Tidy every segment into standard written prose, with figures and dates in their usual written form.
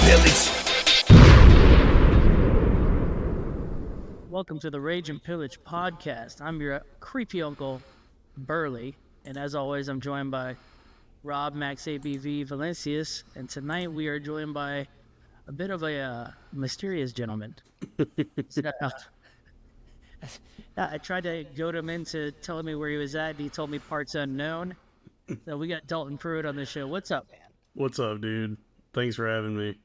Pillage. Welcome to the Rage and Pillage podcast. I'm your creepy uncle, Burley, and as always, I'm joined by Rob, Max, ABV, Valencius, and tonight we are joined by a bit of a mysterious gentleman. I tried to goad him into telling me where he was at, and he told me parts unknown. So we got Dalton Pruitt on the show. What's up, man? What's up, dude? Thanks for having me.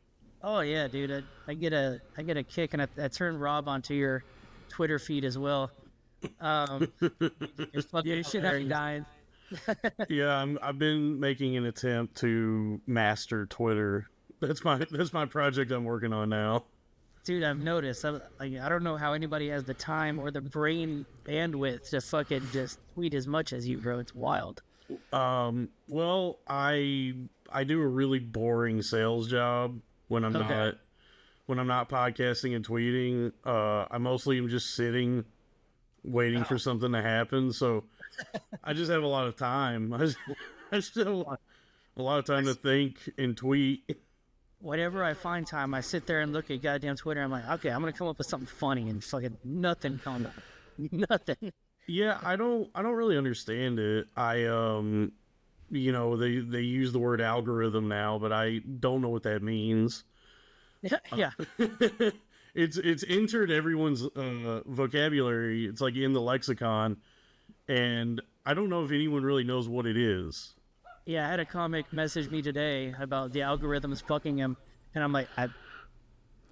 Oh yeah, dude. I get a kick, and I turned Rob onto your Twitter feed as well. Yeah, you should have dying. Yeah, I've been making an attempt to master Twitter. That's my project I'm working on now. Dude, I've noticed. I don't know how anybody has the time or the brain bandwidth to fucking just tweet as much as you, bro. It's wild. Well, I do a really boring sales job when I'm not podcasting and tweeting. I mostly am just sitting, waiting for something to happen. So I just have a lot of time. I just have a lot of time to think and tweet. Whenever I find time, I sit there and look at goddamn Twitter. I'm like, okay, I'm gonna come up with something funny, and fucking nothing comes up. Nothing. Yeah, I don't really understand it. they use the word algorithm now, but I don't know what that means. Yeah. It's entered everyone's vocabulary. It's like in the lexicon, and I don't know if anyone really knows what it is. Yeah, I had a comic message me today about the algorithms fucking him, and I'm like,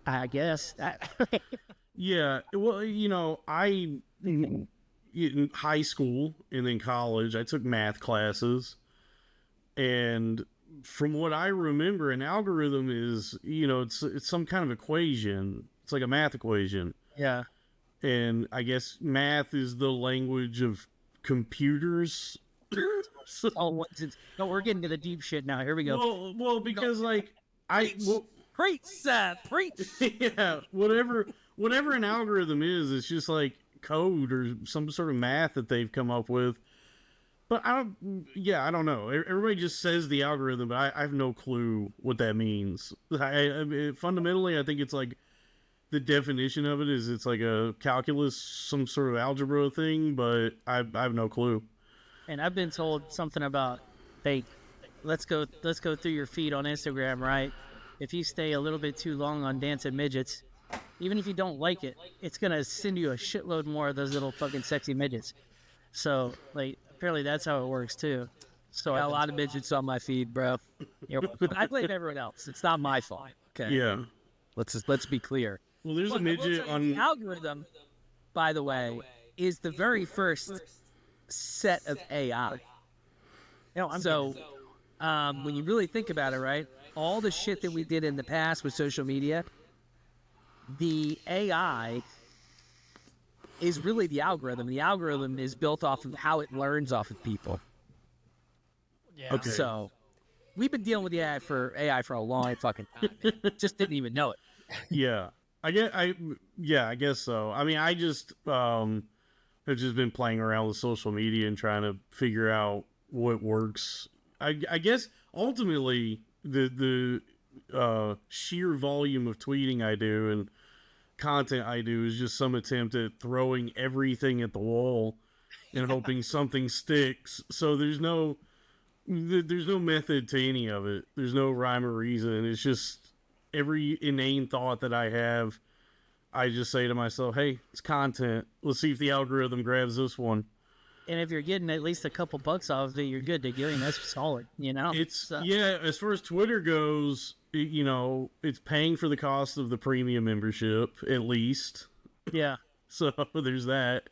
I guess. Yeah, well, in high school and then college, I took math classes, and from what I remember, an algorithm is, it's some kind of equation. It's like a math equation. Yeah. And I guess math is the language of computers. No, we're getting to the deep shit now. Here we go. Well, because Preach, Seth, preach. yeah, whatever an algorithm is, it's just like code or some sort of math that they've come up with. But I don't know. Everybody just says the algorithm, but I have no clue what that means. Fundamentally, I think it's like the definition of it is it's like a calculus, some sort of algebra thing, but I have no clue. And I've been told something about, hey, let's go through your feed on Instagram, right? If you stay a little bit too long on dancing midgets, even if you don't like it, it's gonna send you a shitload more of those little fucking sexy midgets. So, like, apparently that's how it works too. So I got a lot of midgets on my feed, bro. I blame everyone else. It's not my fault. Okay. Yeah. Let's be clear. Well, there's a midget on the algorithm, by the way, is the very first set of AI. When you really think about it, right? All the shit that we did in the past with social media, the AI is really the algorithm. The algorithm is built off of how it learns off of people. Yeah. Okay. So we've been dealing with the AI for a long fucking time. Just didn't even know it. Yeah. I guess so. I mean, I just have just been playing around with social media and trying to figure out what works. I guess ultimately the sheer volume of tweeting I do and content I do is just some attempt at throwing everything at the wall and hoping something sticks. So there's no method to any of it. There's no rhyme or reason. It's just every inane thought that I have, I just say to myself, hey, it's content. Let's see if the algorithm grabs this one. And if you're getting at least a couple bucks off of it, you're good to go. And that's solid, Yeah, as far as Twitter goes, it's paying for the cost of the premium membership, at least. Yeah. So there's that.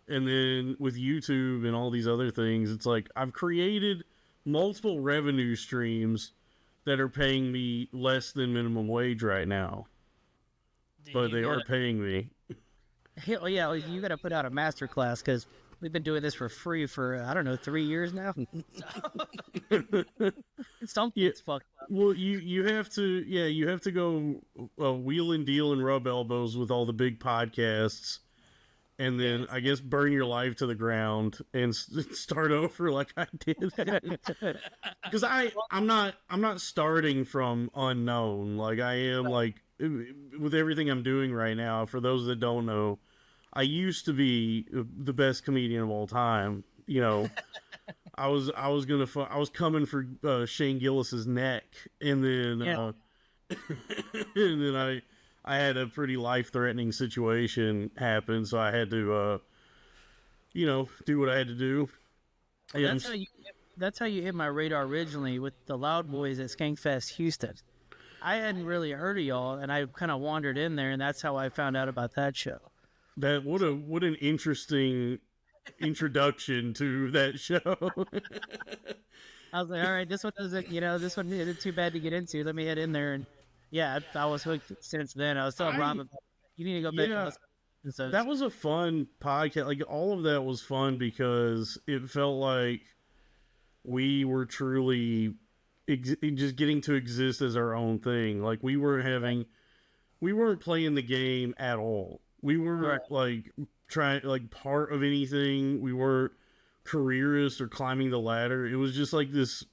And then with YouTube and all these other things, it's like I've created multiple revenue streams that are paying me less than minimum wage right now. But they are paying me. Hell yeah, you got to put out a master class because we've been doing this for free for, 3 years now. Something's fucked up. Well, you have to go wheel and deal and rub elbows with all the big podcasts and then I guess burn your life to the ground and start over like I did. Because I'm not starting from unknown. Like I am like with everything I'm doing right now. For those that don't know, I used to be the best comedian of all time. You know, I was coming for Shane Gillis's neck, and then and then I had a pretty life-threatening situation happen, so I had to, do what I had to do. That's how you hit my radar originally with the Loud Boys at Skankfest Houston. I hadn't really heard of y'all, and I kind of wandered in there, and that's how I found out about that show. What an interesting introduction to that show. I was like, all right, this one isn't too bad to get into. Let me head in there, and yeah, I was hooked since then. I was telling Rob, you need to go back and listen. So that was a fun podcast. Like all of that was fun because it felt like we were truly just getting to exist as our own thing. Like we weren't playing the game at all. We weren't like trying like part of anything. We weren't careerists or climbing the ladder. It was just like this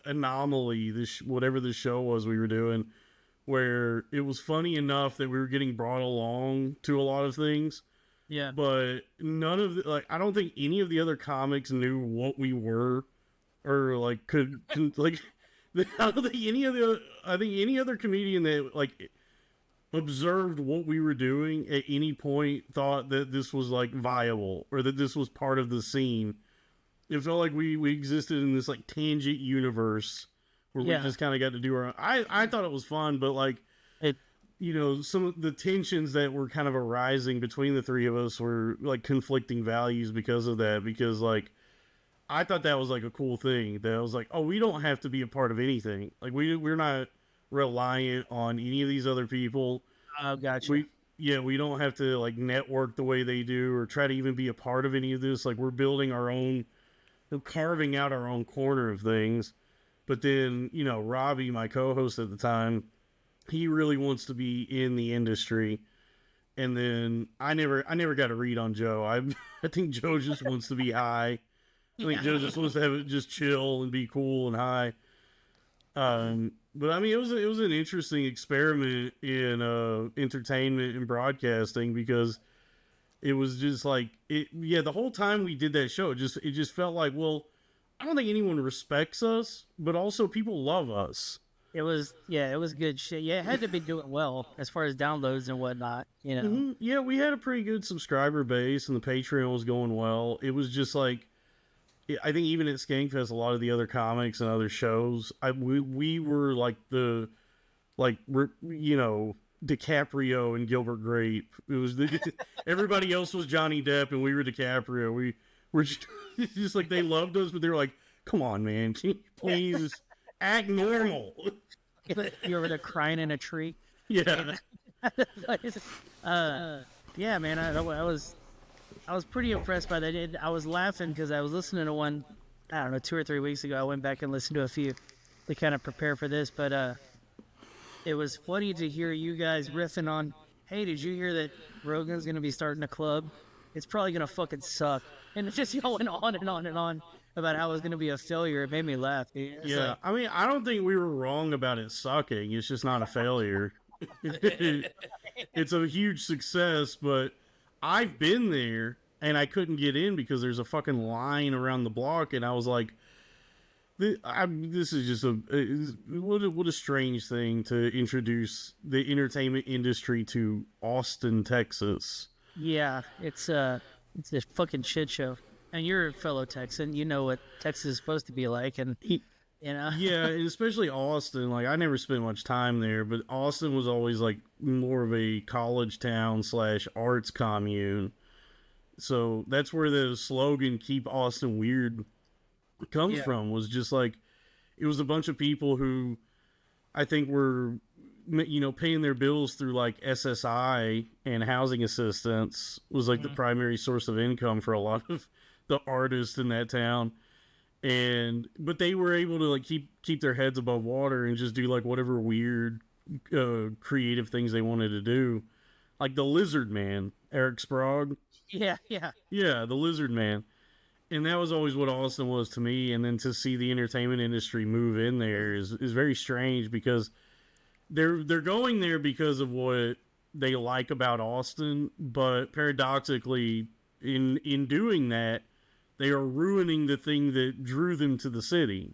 anomaly, whatever the show was we were doing, where it was funny enough that we were getting brought along to a lot of things. Yeah. But none of I don't think any of the other comics knew what we were, or like could like. I don't think any other comedian that like observed what we were doing at any point thought that this was like viable or that this was part of the scene. It felt like we existed in this like tangent universe where we just kind of got to do our own. I thought it was fun, but like some of the tensions that were kind of arising between the three of us were like conflicting values because of that. Because like I thought that was like a cool thing, that I was like, oh, we don't have to be a part of anything. Like we're not reliant on any of these other people. Oh, gotcha. We don't have to like network the way they do or try to even be a part of any of this. Like we're building our own, carving out our own corner of things. But then, Robbie, my co-host at the time, he really wants to be in the industry. And then I never got a read on Joe. I think Joe just wants to be high. I think Joe just wants to have it just chill and be cool and high. But I mean, it was an interesting experiment in entertainment and broadcasting, because it was just like the whole time we did that show, it just felt like, well, I don't think anyone respects us, but also people love us. It was good shit. Yeah, it had to be doing well as far as downloads and whatnot, Mm-hmm. Yeah, we had a pretty good subscriber base and the Patreon was going well. It was just like, I think even at Skankfest, a lot of the other comics and other shows, we were like DiCaprio and Gilbert Grape. It was everybody else was Johnny Depp and we were DiCaprio. We were just like, they loved us, but they were like, come on, man, can you please act normal? You over there crying in a tree? Yeah. Yeah, man, I was pretty impressed by that. I was laughing because I was listening to one, I don't know, 2 or 3 weeks ago. I went back and listened to a few to kind of prepare for this, but it was funny to hear you guys riffing on, hey, did you hear that Rogan's going to be starting a club? It's probably going to fucking suck. And it's just going on and on and on about how it was going to be a failure. It made me laugh. Yeah, I mean, I don't think we were wrong about it sucking. It's just not a failure. It's a huge success, but I've been there and I couldn't get in because there's a fucking line around the block, and I was like, this is just what a strange thing to introduce the entertainment industry to Austin, Texas. Yeah, it's a fucking shit show. And you're a fellow Texan, you know what Texas is supposed to be like, and yeah, and especially Austin. Like, I never spent much time there, but Austin was always like more of a college town / arts commune. So that's where the slogan "Keep Austin Weird" comes from. Was just like, it was a bunch of people who I think were, paying their bills through like SSI and housing assistance was like the primary source of income for a lot of the artists in that town. But they were able to like keep their heads above water and just do like whatever weird creative things they wanted to do. Like the Lizard Man, Eric Sprague. Yeah, yeah. Yeah, the Lizard Man. And that was always what Austin was to me. And then to see the entertainment industry move in there is very strange, because they're going there because of what they like about Austin, but paradoxically, in doing that, they are ruining the thing that drew them to the city.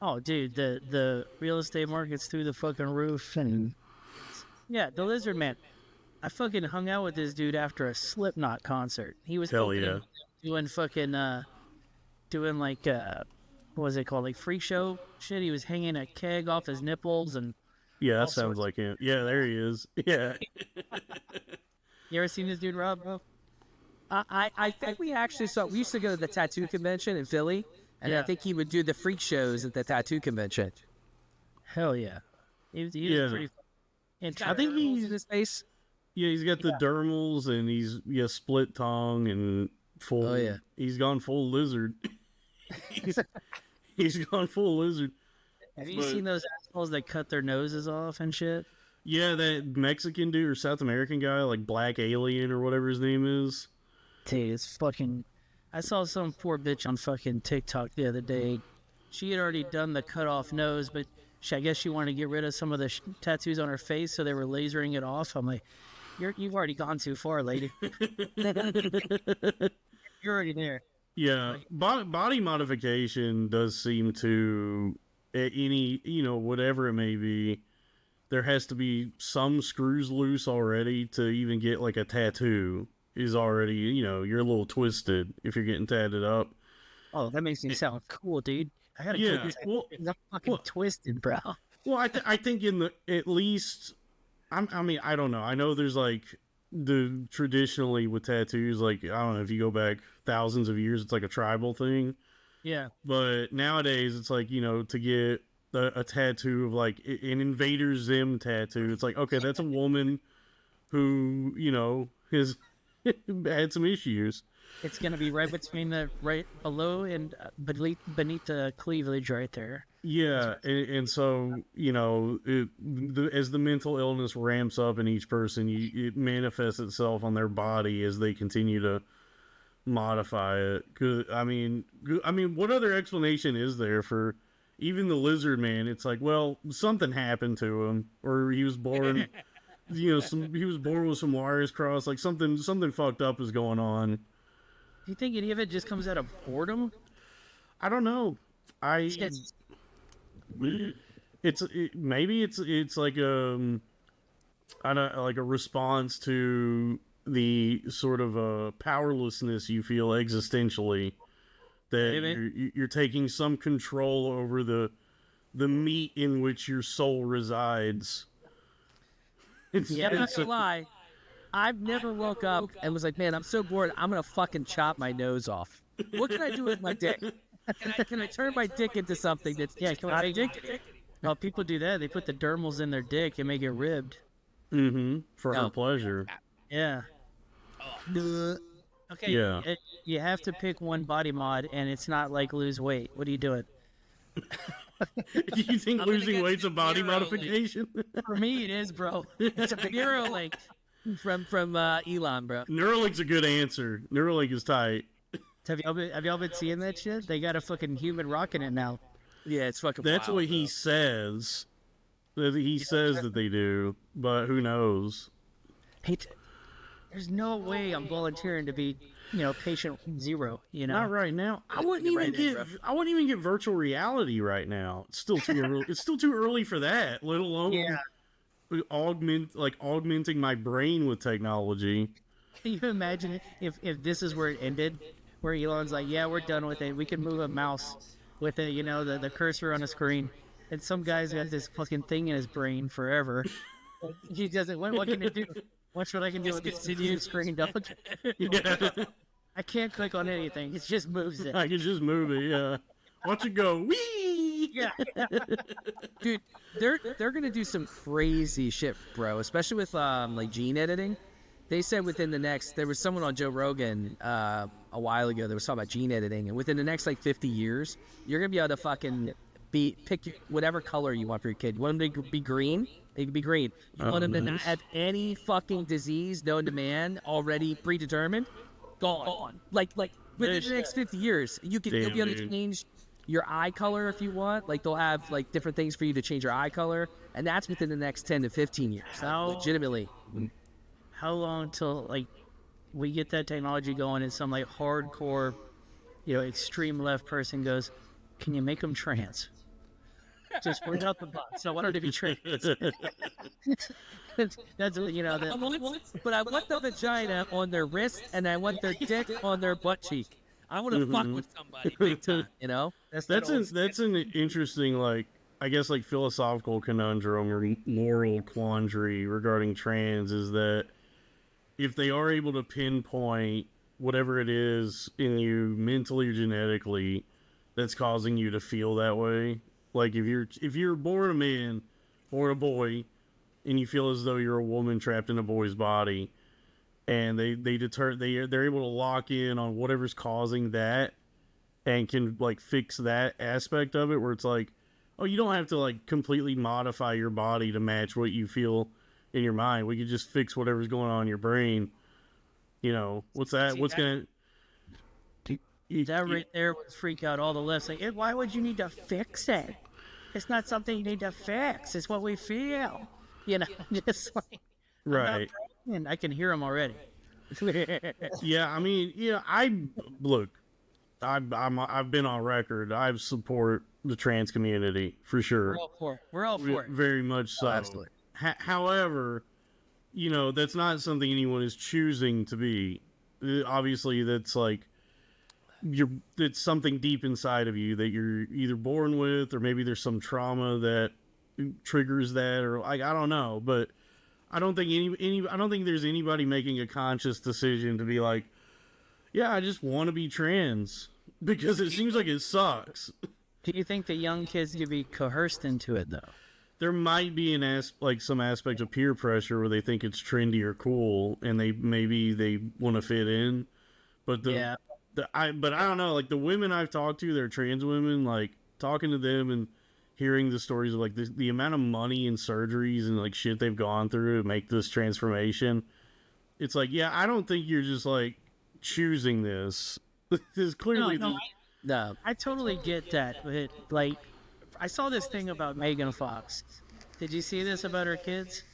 Oh, dude, the real estate market's through the fucking roof, and yeah, the Lizard Man. I fucking hung out with this dude after a Slipknot concert. He was Hell yeah. doing fucking doing like what was it called, like freak show shit. He was hanging a keg off his nipples and Yeah, that sounds like him. Yeah, there he is. Yeah. you ever seen this dude, Rob? Bro? I think we actually saw. We used to go to the tattoo convention in Philly, and Yeah. I think he would do the freak shows at the tattoo convention. Hell yeah, he was Yeah. pretty. I think in his face. Yeah, he's got the dermals, and he's split tongue and full. Oh, yeah. He's gone full lizard. he's gone full lizard. Have you seen those assholes that cut their noses off and shit? Yeah, that Mexican dude or South American guy, like Black Alien or whatever his name is. Dude, it's fucking. I saw some poor bitch on fucking TikTok the other day. She had already done the cut off nose, but I guess she wanted to get rid of some of the tattoos on her face, so they were lasering it off. I'm like, you've already gone too far, lady. You're already there. Yeah, body modification does seem to, any, whatever it may be, there has to be some screws loose already to even get like a tattoo is already, you're a little twisted if you're getting tatted up. Oh, that makes me sound cool, dude. I gotta Yeah, get this. well- I'm fucking twisted, bro. Well, I think at least, I mean, I don't know. I know there's like traditionally with tattoos, like, I don't know, if you go back thousands of years, it's like a tribal thing. Yeah. But nowadays, it's like, to get a tattoo of like an Invader Zim tattoo, it's like, okay, that's a woman who, has had some issues. It's gonna be right between the right below and beneath the cleavage right there. Yeah, and so, as the mental illness ramps up in each person, it manifests itself on their body as they continue to modify it. 'Cause, I mean, what other explanation is there for even the Lizard Man? It's like, well, something happened to him, or he was born, he was born with some wires crossed, like something fucked up is going on. Do you think any of it just comes out of boredom? I don't know. Maybe it's like like a response to the sort of powerlessness you feel existentially, that you're taking some control over the meat in which your soul resides. Yeah, I'm not gonna lie. I've never woke up and was like, man, I'm so bored. I'm gonna fucking chop my nose off. What can I do with my dick? Can I turn my dick into something that's not a dick? Well, people do that. They put the dermals in their dick and make it ribbed. For her pleasure. Yeah. Okay. Yeah. You have to pick one body mod, and it's not like lose weight. What are you doing? Do you think losing weight's a body modification? For me, it is, bro. It's a big Neuralink from Elon, bro. Neuralink's a good answer. Neuralink is tight. Have y'all been seeing that shit? They got a fucking human rock in it now. Yeah, it's fucking. That's wild, what he says. He says that they do, but who knows? There's no way I'm volunteering to be, patient zero. Not right now. I wouldn't even get virtual reality right now. It's still too early. It's still too early for that. Let alone augmenting my brain with technology. Can you imagine if this is where it ended, where Elon's like, yeah, we're done with it. We can move a mouse with it, the cursor on a screen, and some guy's got this fucking thing in his brain forever. He doesn't. What can it do? Watch what I can do with this video screen, dog. Yeah. I can't click on anything. It just moves it. I can just move it. Yeah. Watch it go. Whee! Yeah. dude. They're gonna do some crazy shit, bro. Especially with like gene editing. They said there was someone on Joe Rogan a while ago that was talking about gene editing, and within the next like 50 years, you're gonna be able to fucking pick whatever color you want for your kid. You want them to be green? They can be green. You want them to not have any fucking disease known to man already predetermined? Gone. Like within the next 50 years, you'll be able to change your eye color if you want. Like they'll have like different things for you to change your eye color, and that's within the next 10 to 15 years. Legitimately. How long till like we get that technology going and some like hardcore, extreme left person goes, "Can you make them trans?" Just bring out the box. I want her to be trans. That's But I want the vagina on their wrist, and I want their dick on their butt cheek. I want to fuck with somebody big time. That's an interesting, like, I guess, like, philosophical conundrum or moral quandary regarding trans, is that if they are able to pinpoint whatever it is in you mentally or genetically that's causing you to feel that way, like if you're born a man or a boy and you feel as though you're a woman trapped in a boy's body, and they're able to lock in on whatever's causing that and can like fix that aspect of it, where it's like, oh, you don't have to like completely modify your body to match what you feel in your mind. We could just fix whatever's going on in your brain. What's that? That right there would freak out all the lefts. Like, why would you need to fix it? It's not something you need to fix. It's what we feel. Just like, right. And I can hear them already. Yeah, I mean, I've been on record. I support the trans community for sure. We're all for it. Very much so. Oh, absolutely. However, that's not something anyone is choosing to be. Obviously, that's like it's something deep inside of you that you're either born with, or maybe there's some trauma that triggers that, or like, I don't know, but I don't think I don't think there's anybody making a conscious decision to be like, yeah, I just want to be trans, because it seems like it sucks. Do you think the young kids could be coerced into it though? There might be some aspect of peer pressure where they think it's trendy or cool, and they want to fit in, but I don't know, like the women I've talked to, they're trans women, like talking to them and hearing the stories of like the amount of money and surgeries and like shit they've gone through to make this transformation. It's like, yeah, I don't think you're just like choosing this. This is clearly no. I totally get that, but like, I saw this thing about Megan Fox. Did you see this about her kids?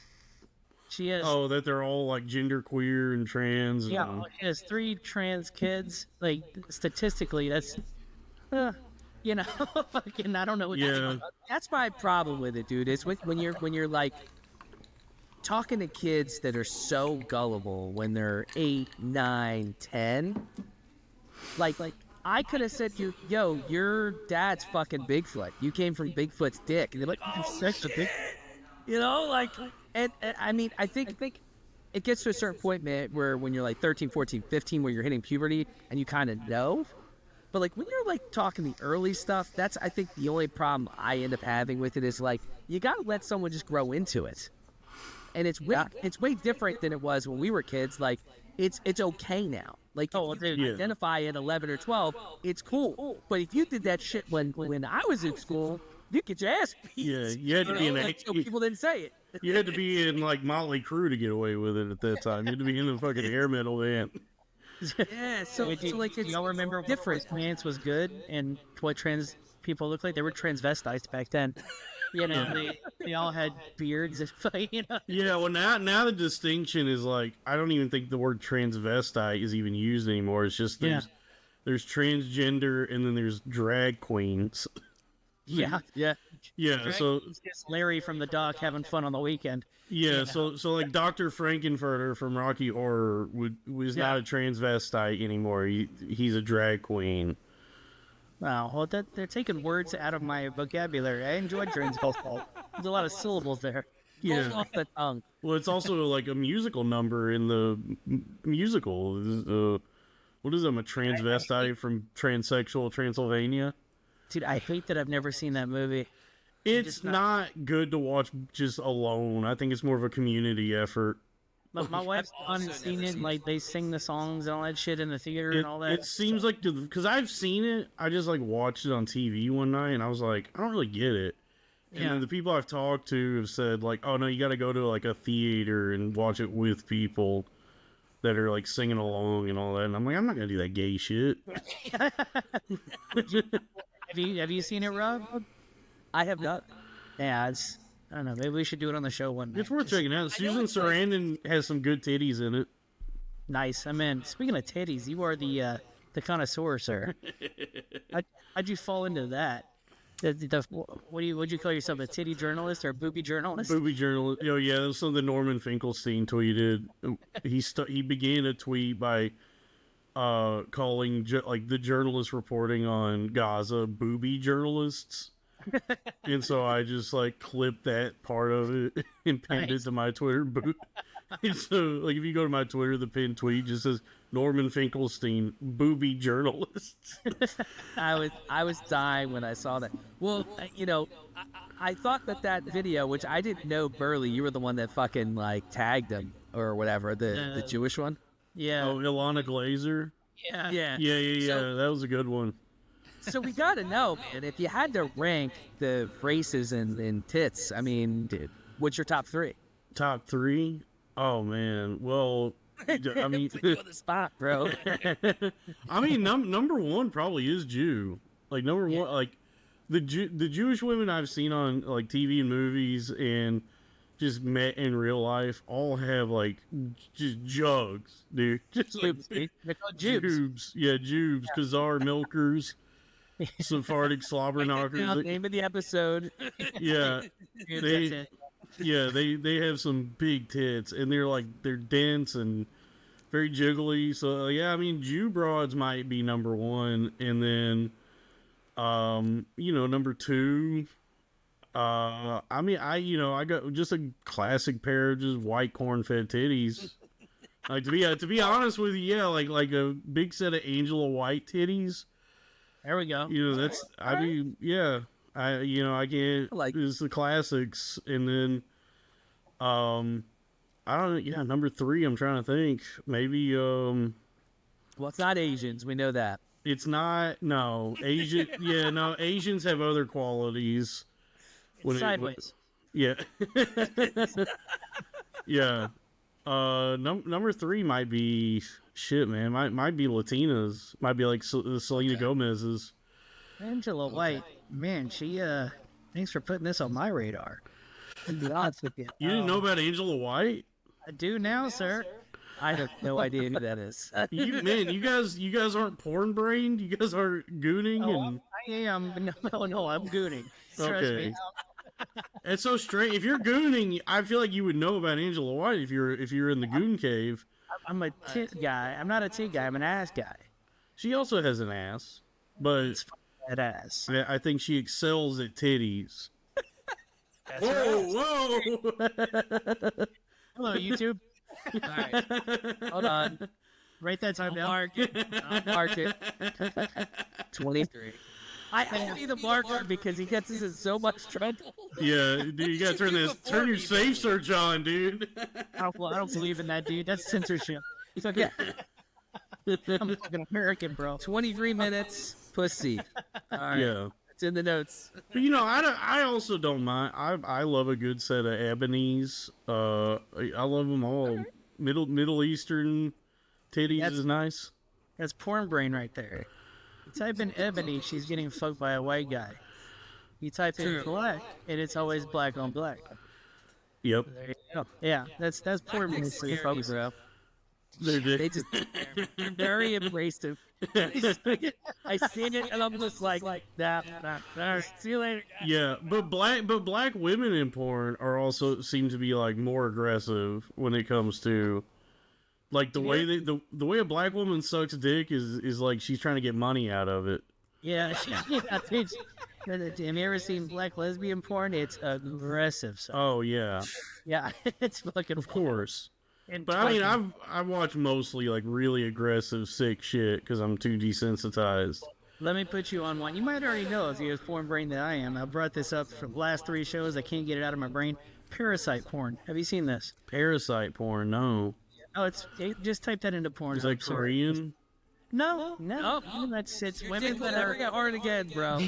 She has that they're all like genderqueer and trans. Yeah, she has 3 trans kids. Like statistically, that's fucking, I don't know what That's my problem with it, dude. It's when you're like talking to kids that are so gullible when they're 8, 9, 10. Like I could have said to you, yo, your dad's fucking Bigfoot. You came from Bigfoot's dick. And they're like, oh, sex with Bigfoot. And I mean, I think it gets to a certain point, man, where when you're like 13, 14, 15, where you're hitting puberty and you kind of know. But like when you're like talking the early stuff, that's, I think, the only problem I end up having with it is like, you got to let someone just grow into it. And it's way different than it was when we were kids. Like, it's okay now. Like, if you identify at 11 or 12, it's cool. But if you did that shit when I was in school, you get your ass beat. Yeah, you had to be in so people didn't say it. You had to be in like Motley Crue to get away with it at that time. You had to be in the fucking hair metal band. Yeah, so like, it's y'all remember different. Trans was good and what trans people look like? They were transvestites back then. They all had beards. Yeah, well now the distinction is like, I don't even think the word transvestite is even used anymore. It's just there's transgender and then there's drag queens. Yeah. Drag so just Larry from the dock having fun on the weekend. Yeah, so like Dr. Frankenfurter from Rocky Horror was not a transvestite anymore. He's a drag queen. Wow, well, they're taking words out of my vocabulary. I enjoyed transvestite. There's a lot of syllables there. Yeah. Off the tongue. Well, it's also like a musical number in the musical. What is it? A transvestite from Transsexual Transylvania? Dude, I hate that I've never seen that movie. It's not good to watch just alone. I think it's more of a community effort. But my wife's seen it. Like they sing the songs and all that shit in the theater and all that. It seems like because I've seen it, I just like watched it on TV one night, and I was like, I don't really get it. And then the people I've talked to have said like, oh no, you got to go to like a theater and watch it with people that are like singing along and all that. And I'm like, I'm not gonna do that gay shit. Have you seen it, Rob? I have not. Yeah, I don't know. Maybe we should do it on the show one night. It's worth checking out. Susan Sarandon has some good titties in it. Nice. I mean, speaking of titties, you are the connoisseur, sir. How'd you fall into that? Would you call yourself, a titty journalist or a booby journalist? Booby journalist. Oh yeah, that was something Norman Finkelstein tweeted. He began a tweet by calling like the journalists reporting on Gaza booby journalists. And so I just like clipped that part of it and pinned it to my Twitter. And so like if you go to my Twitter, the pinned tweet just says Norman Finkelstein booby journalists. I was dying when I saw that. Well, you know, I thought that video, which I didn't know, Burley, you were the one that fucking like tagged him or whatever, the Jewish one. Yeah. Oh, Ilana Glazer. Yeah. Yeah. So, that was a good one. So we gotta know, man, if you had to rank the races in tits, I mean, dude, what's your top three? Top three? Oh man. Well, I mean, Put you on the spot, bro. I mean, number one probably is Jew. Like number one, like the Jewish women I've seen on like TV and movies and just met in real life all have like just jugs, dude. Just like They're called Jubes. Jubes. Yeah, Jubes, Khazar milkers, Sephardic slobber knockers. Name of the episode. Yeah, That's they it. they have some big tits and they're dense and very jiggly. So yeah, I mean Jew broads might be number one, and then number two. I mean, I got just a classic pair of just white corn-fed titties. Like to be honest with you, yeah, like a big set of Angela White titties. There we go. That's I mean, yeah, I get Like it's the classics, and then I don't know, yeah, number three. I'm trying to think, maybe well, it's not Asians, we know that. it's not Asian. Yeah, no, Asians have other qualities. Sideways. Yeah. Yeah. Number three might be shit, man. Might be Latinas. Might be like Selena Gomez's. Angela White, man, she thanks for putting this on my radar. To be honest with you. You didn't know about Angela White? I do now, sir. I have no idea who that is. You guys aren't porn brained. You guys aren't gooning and. I am. No, I'm gooning. Trust Okay. me. It's so strange. If you're gooning, I feel like you would know about Angela White if you're in the goon cave. I'm a tit guy. I'm not a tit guy. I'm an ass guy. She also has an ass, but That ass. I think she excels at titties. Whoa! Hello, YouTube. All right, hold on. Write that time down. Mark it. 23. I have to be the marker because he gets us in so much trouble. Yeah, dude, you gotta turn your safe search on, dude. I don't believe in that, dude. That's censorship. It's okay. I'm fucking American, bro. 23 minutes, pussy. All right. Yeah. It's in the notes. But I also don't mind. I love a good set of ebonies. I love them all. Middle Eastern titties is nice. That's porn brain right there. You type in ebony, she's getting fucked by a white guy. You type in black, and it's always black on black. Yep. There you go. Yeah, that's porn brain for you folks. Bro. They just very abrasive. I seen it and I'm just like nah. See you later. Yeah, but black women in porn are also seem to be like more aggressive when it comes to like the way the way a black woman sucks dick is like she's trying to get money out of it. Yeah, dude. Have you ever seen black lesbian porn? It's aggressive. So. Oh yeah, Yeah, it's fucking of course. And But I mean, I've watched mostly like really aggressive, sick shit because I'm too desensitized. Let me put you on one. You might already know if you're as porn brain that I am. I brought this up for the last 3 shows. I can't get it out of my brain. Parasite porn. Have you seen this? Parasite porn, no. Oh, just type that into porn. Is that Korean? No. Oh. It's women Didn't that ever are. get hard again, bro.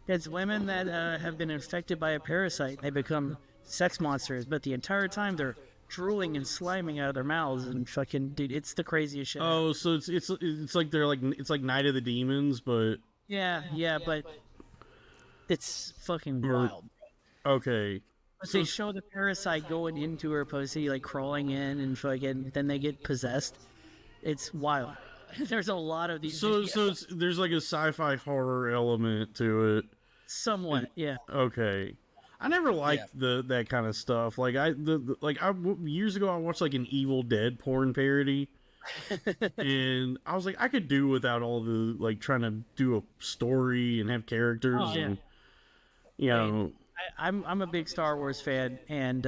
It's women that have been infected by a parasite. They become sex monsters, but the entire time they're drooling and sliming out of their mouths and fucking dude, it's the craziest shit. Oh, so it's like they're like it's like Night of the Demons, but Yeah, but it's fucking wild. okay. But they show the parasite going into her pussy, like crawling in, and fucking then they get possessed. It's wild. There's a lot of these. So videos. there's like a sci-fi horror element to it. Somewhat, yeah. Okay. I never liked that kind of stuff. Like years ago I watched like an Evil Dead porn parody. And I was like, I could do without all the like trying to do a story and have characters and you know. I'm a big Star Wars fan, and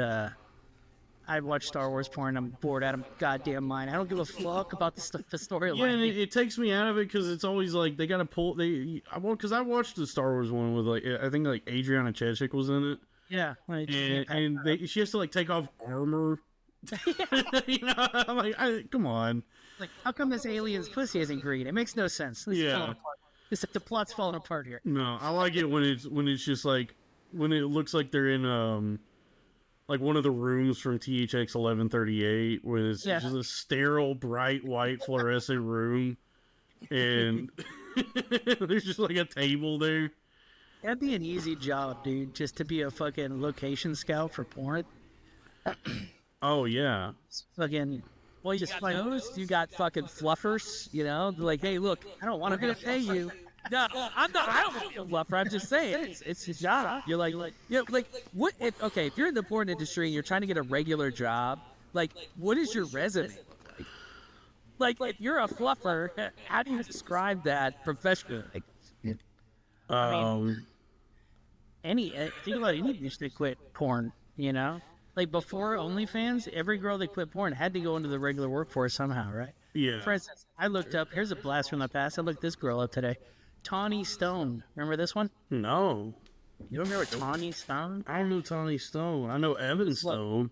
I watch Star Wars porn. I'm bored out of my goddamn mind. I don't give a fuck about the storyline. Yeah, and it takes me out of it because it's always like they gotta pull. Because I watched the Star Wars one with like I think like Adriana Chechik was in it. Yeah, she has to like take off armor. You know, I'm like, come on. Like, how come this alien's pussy isn't green? It makes no sense. It's like the plot's falling apart here. No, I like it when it's just like when it looks like they're in like one of the rooms from THX 1138 where it's just a sterile, bright, white, fluorescent room, and there's just like a table there. That'd be an easy job, dude, just to be a fucking location scout for porn. Oh, yeah. Fucking, Well, you got those. You got fucking fluffers. You know, like, hey, look, I don't want to we're gonna pay you. No, I'm not. I don't want to be a fluffer. I'm just saying, it's his job. You're like, what? If you're in the porn industry and you're trying to get a regular job, like, what is your resume? Like, if you're a fluffer, how do you describe that professionally? think about any industry quit porn, you know? Like, before OnlyFans, every girl that quit porn had to go into the regular workforce somehow, right? Yeah. For instance, I looked up, here's a blast from the past. I looked this girl up today. Tawny Stone. Remember this one? No. You don't remember Tawny Stone? I don't know Tawny Stone. I know Evan Stone.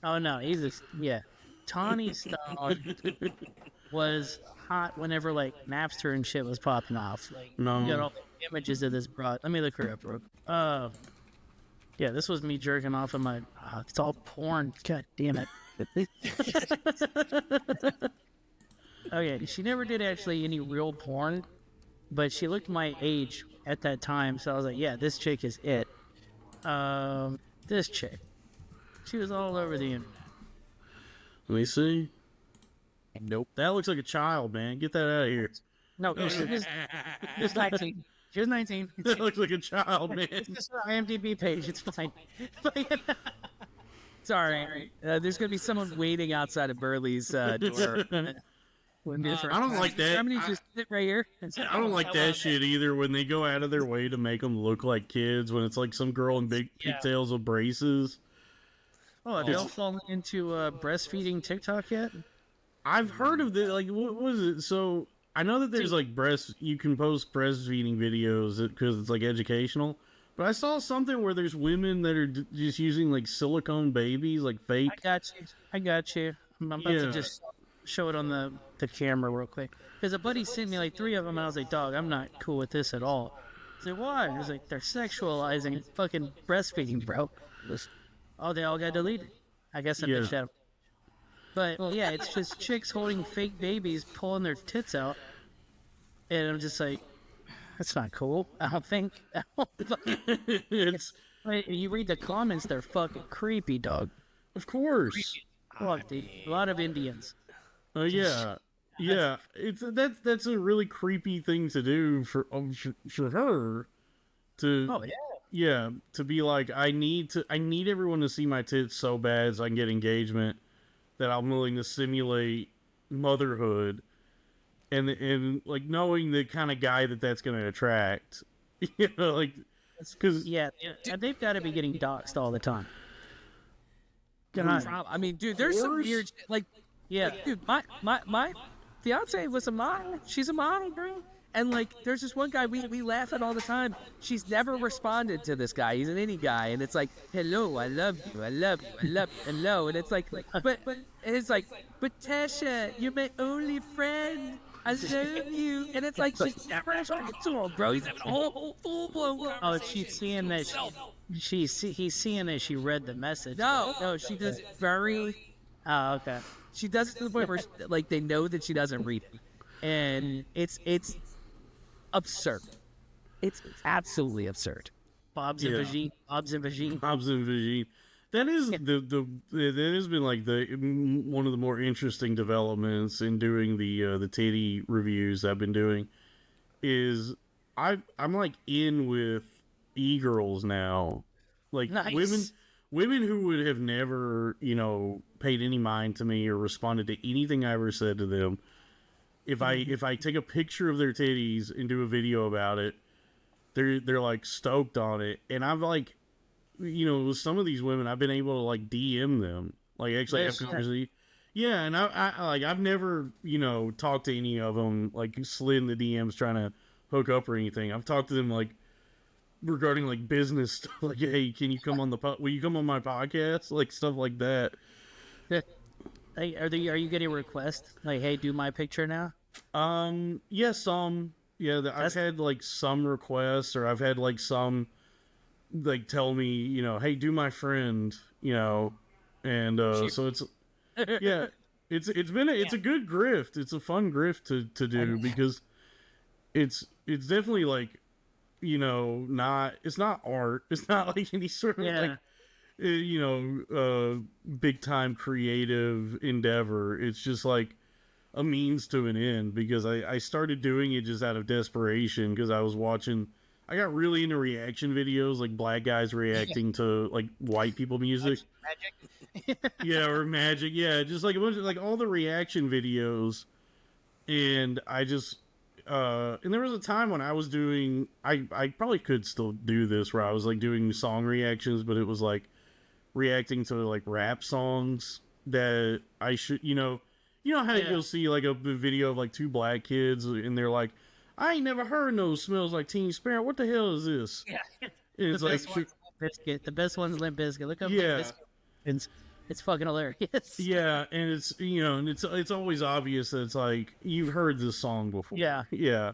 Oh, no. Tawny Stone was hot whenever, like, Napster and shit was popping off. Like, No. You got all the images of this broad. Let me look her up, bro. Yeah, this was me jerking off of my... it's all porn. God damn it. Okay, she never did actually any real porn, but she looked my age at that time, so I was like, yeah, this chick is it. This chick. She was all over the internet. Let me see. Nope. That looks like a child, man. Get that out of here. No, she was 19. She was 19. That looks like a child, man. It's just her IMDb page. It's fine. Sorry. There's gonna be someone waiting outside of Burley's door. I don't like that. Somebody just sit right here. I don't like that shit either when they go out of their way to make them look like kids when it's like some girl in big pigtails with braces. Oh, have y'all fallen into breastfeeding TikTok yet? I've heard of this. Like, what was it? So I know that there's like you can post breastfeeding videos because it's like educational. But I saw something where there's women that are just using like silicone babies, like fake. I got you. I'm about to just show it on the camera real quick. Because a buddy sent me like 3 of them, and I was like, dog, I'm not cool with this at all. I said, why? He was like, they're sexualizing fucking breastfeeding, bro. Oh, they all got deleted. I guess I bitched at them. But yeah, it's just chicks holding fake babies, pulling their tits out. And I'm just like, that's not cool. I don't think. You read the comments, they're fucking creepy, dog. Of course. Fuck, dude. A lot of Indians. Oh yeah. Yeah, that's a really creepy thing to do for her to. Oh yeah. Yeah, to be like, I need everyone to see my tits so bad so I can get engagement that I'm willing to simulate motherhood, and like knowing the kind of guy that's going to attract, you know, like, because they've got to be getting doxxed all the time. I mean, dude, there's some weird shit. Like, dude, my fiance was a model. She's a model, bro. And like, there's this one guy we laugh at all the time. She's never responded to this guy. He's an indie guy, and it's like, hello, I love you, I love you, I love you, hello. And it's like, but it's like, but Tasha, you're my only friend. I love you. And it's like, she's never talking to him, bro. He's having a whole full blown. Oh, she's seeing that. He's seeing that she read the message. No, she does very. Oh, okay. She does it to the point where like they know that she doesn't read it, and it's absurd. It's absolutely absurd. Bob's and Vagine. Hobbs and Vagine. That is that has been like one of the more interesting developments in doing the titty reviews I've been doing. Is I'm like in with e-girls now, like nice. women who would have never paid any mind to me or responded to anything I ever said to them. If I take a picture of their titties and do a video about it, they're like stoked on it, and I've like, with some of these women, I've been able to like DM them, like actually have conversation. Yeah, and I like I've never talked to any of them, like slid in the DMs trying to hook up or anything. I've talked to them like regarding like business stuff, like, hey, can you come on will you come on my podcast, like stuff like that. Hey, are you getting requests like, hey, do my picture now? Yeah, I've had like some requests, or I've had like some like tell me, hey, do my friend, and so it's yeah, it's a good grift. It's a fun grift to do, because it's definitely like, it's not art. It's not like any sort of like, big time creative endeavor. It's just like a means to an end, because I started doing it just out of desperation, because I got really into reaction videos, like black guys reacting to like white people music. Magic. Yeah, or magic. Yeah, just like a bunch of like all the reaction videos. And I just and there was a time when I was doing, I probably could still do this, where I was like doing song reactions, but it was like reacting to like rap songs that I should, how you'll see like a video of like two black kids and they're like, I ain't never heard no Smells Like Teen Spirit. What the hell is this? Yeah. And it's like, Bizkit. The best one's Limp Bizkit. Look up yeah. Limp Bizkit. It's fucking hilarious. Yeah, and it's and it's always obvious that it's like you've heard this song before. Yeah. Yeah.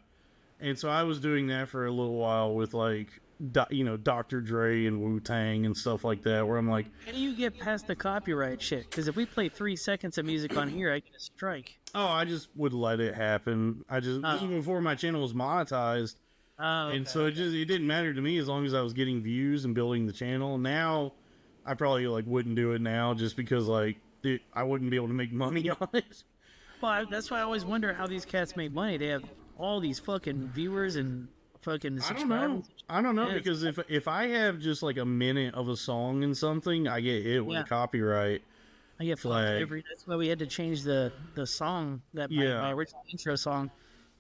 And so I was doing that for a little while with like Dr. Dre and Wu-Tang and stuff like that, where I'm like, how do you get past the copyright shit? Because if we play 3 seconds of music on here, I get a strike. oh, I just would let it happen. This was before my channel was monetized. Oh, okay. And so it didn't matter to me as long as I was getting views and building the channel. Now I probably like wouldn't do it now, just because like I wouldn't be able to make money on it. Well, that's why I always wonder how these cats make money. They have all these fucking viewers and fucking subscribers. I don't know, because if I have just like a minute of a song in something, I get hit with a copyright. I get flagged that's why we had to change the song that my original intro song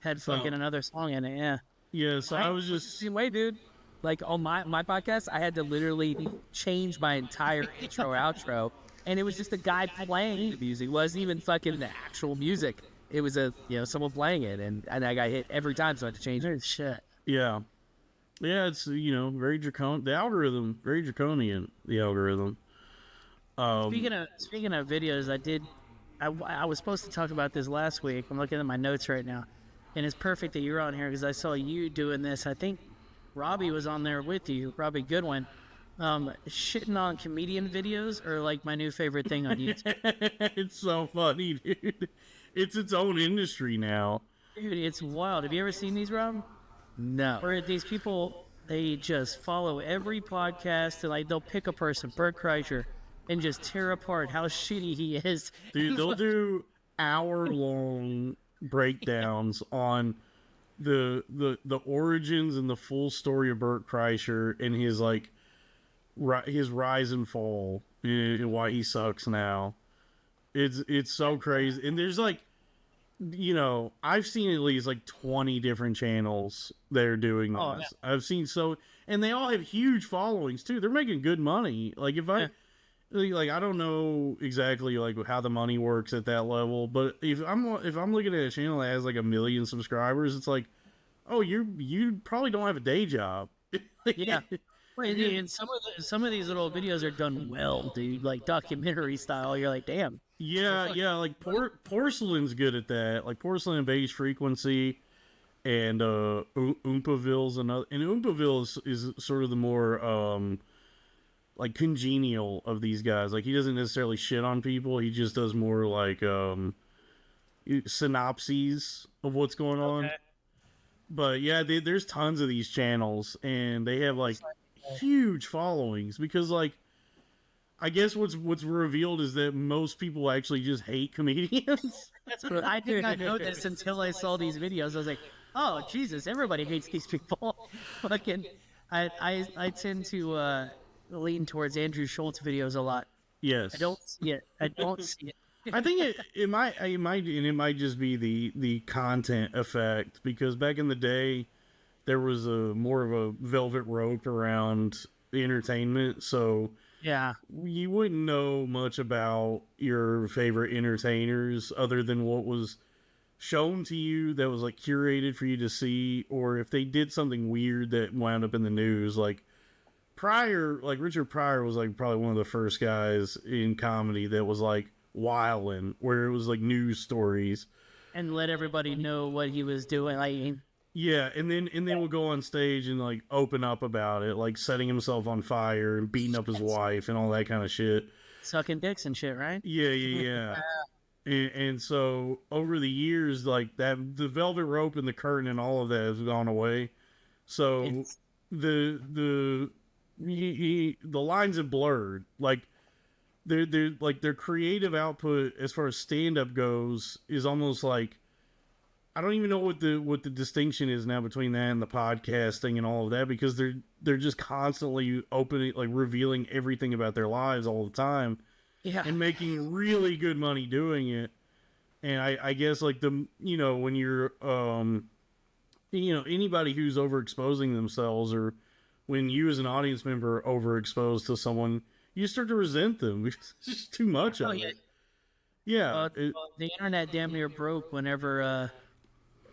had fucking another song in it. Yeah. Yeah, so I was just same way, dude. Like on my podcast, I had to literally change my entire intro outro, and it was just a guy playing the music. It wasn't even fucking the actual music. It was someone playing it, and I got hit every time, so I had to change it. Shit. Yeah, it's very draconian. The algorithm, very draconian. The algorithm. Speaking of videos, I was supposed to talk about this last week. I'm looking at my notes right now, and it's perfect that you're on here, because I saw you doing this. I think Robbie was on there with you, Robbie Goodwin. Shitting on comedian videos are like my new favorite thing on YouTube. It's so funny, dude. It's its own industry now. Dude, it's wild. Have you ever seen these, Rob? No. Where these people, they just follow every podcast, and like they'll pick a person, Bert Kreischer, and just tear apart how shitty he is. Dude, they'll do hour-long breakdowns on the origins and the full story of Bert Kreischer and his like his rise and fall and why he sucks now. It's so crazy. And there's like, I've seen at least like 20 different channels that are doing this. Oh, yeah. I've seen and they all have huge followings too. They're making good money. Like if I like, I don't know exactly like how the money works at that level, but if I'm looking at a channel that has like 1 million subscribers, it's like oh, you probably don't have a day job. Yeah. Wait, and some of these little videos are done well, dude. Like documentary style. You're like, damn. Yeah, like porcelain's good at that. Like porcelain and base frequency, and Oompaville's another. And Oompaville is sort of the more like congenial of these guys. Like he doesn't necessarily shit on people. He just does more like synopses of what's going on. Okay. But yeah, there's tons of these channels, and they have like huge followings because like I guess what's revealed is that most people actually just hate comedians. That's what I did not know this until I saw these videos. I was like, oh Jesus, everybody hates these people. Fucking, I tend to lean towards Andrew Schultz videos a lot. Yes, I don't see it. I don't see it. I think it might just be the content effect because back in the day there was a more of a velvet rope around the entertainment, so Yeah. you wouldn't know much about your favorite entertainers other than what was shown to you that was like curated for you to see, or if they did something weird that wound up in the news. Like Richard Pryor was like probably one of the first guys in comedy that was like wildin', where it was like news stories. And let everybody know what he was doing. Like, Yeah, and then we'll go on stage and like open up about it, like setting himself on fire and beating up his wife and all that kind of shit. sucking dicks and shit, right? Yeah. And so over the years, like that, the velvet rope and the curtain and all of that has gone away. So It's- the lines have blurred. Like they're like their creative output as far as stand up goes is almost like, I don't even know what the distinction is now between that and the podcasting and all of that, because they're just constantly opening, like revealing everything about their lives all the time Yeah. and making really good money doing it. And I guess like when you're anybody who's overexposing themselves, or when you as an audience member are overexposed to someone, you start to resent them because it's just too much of it. Yeah. The internet damn near broke whenever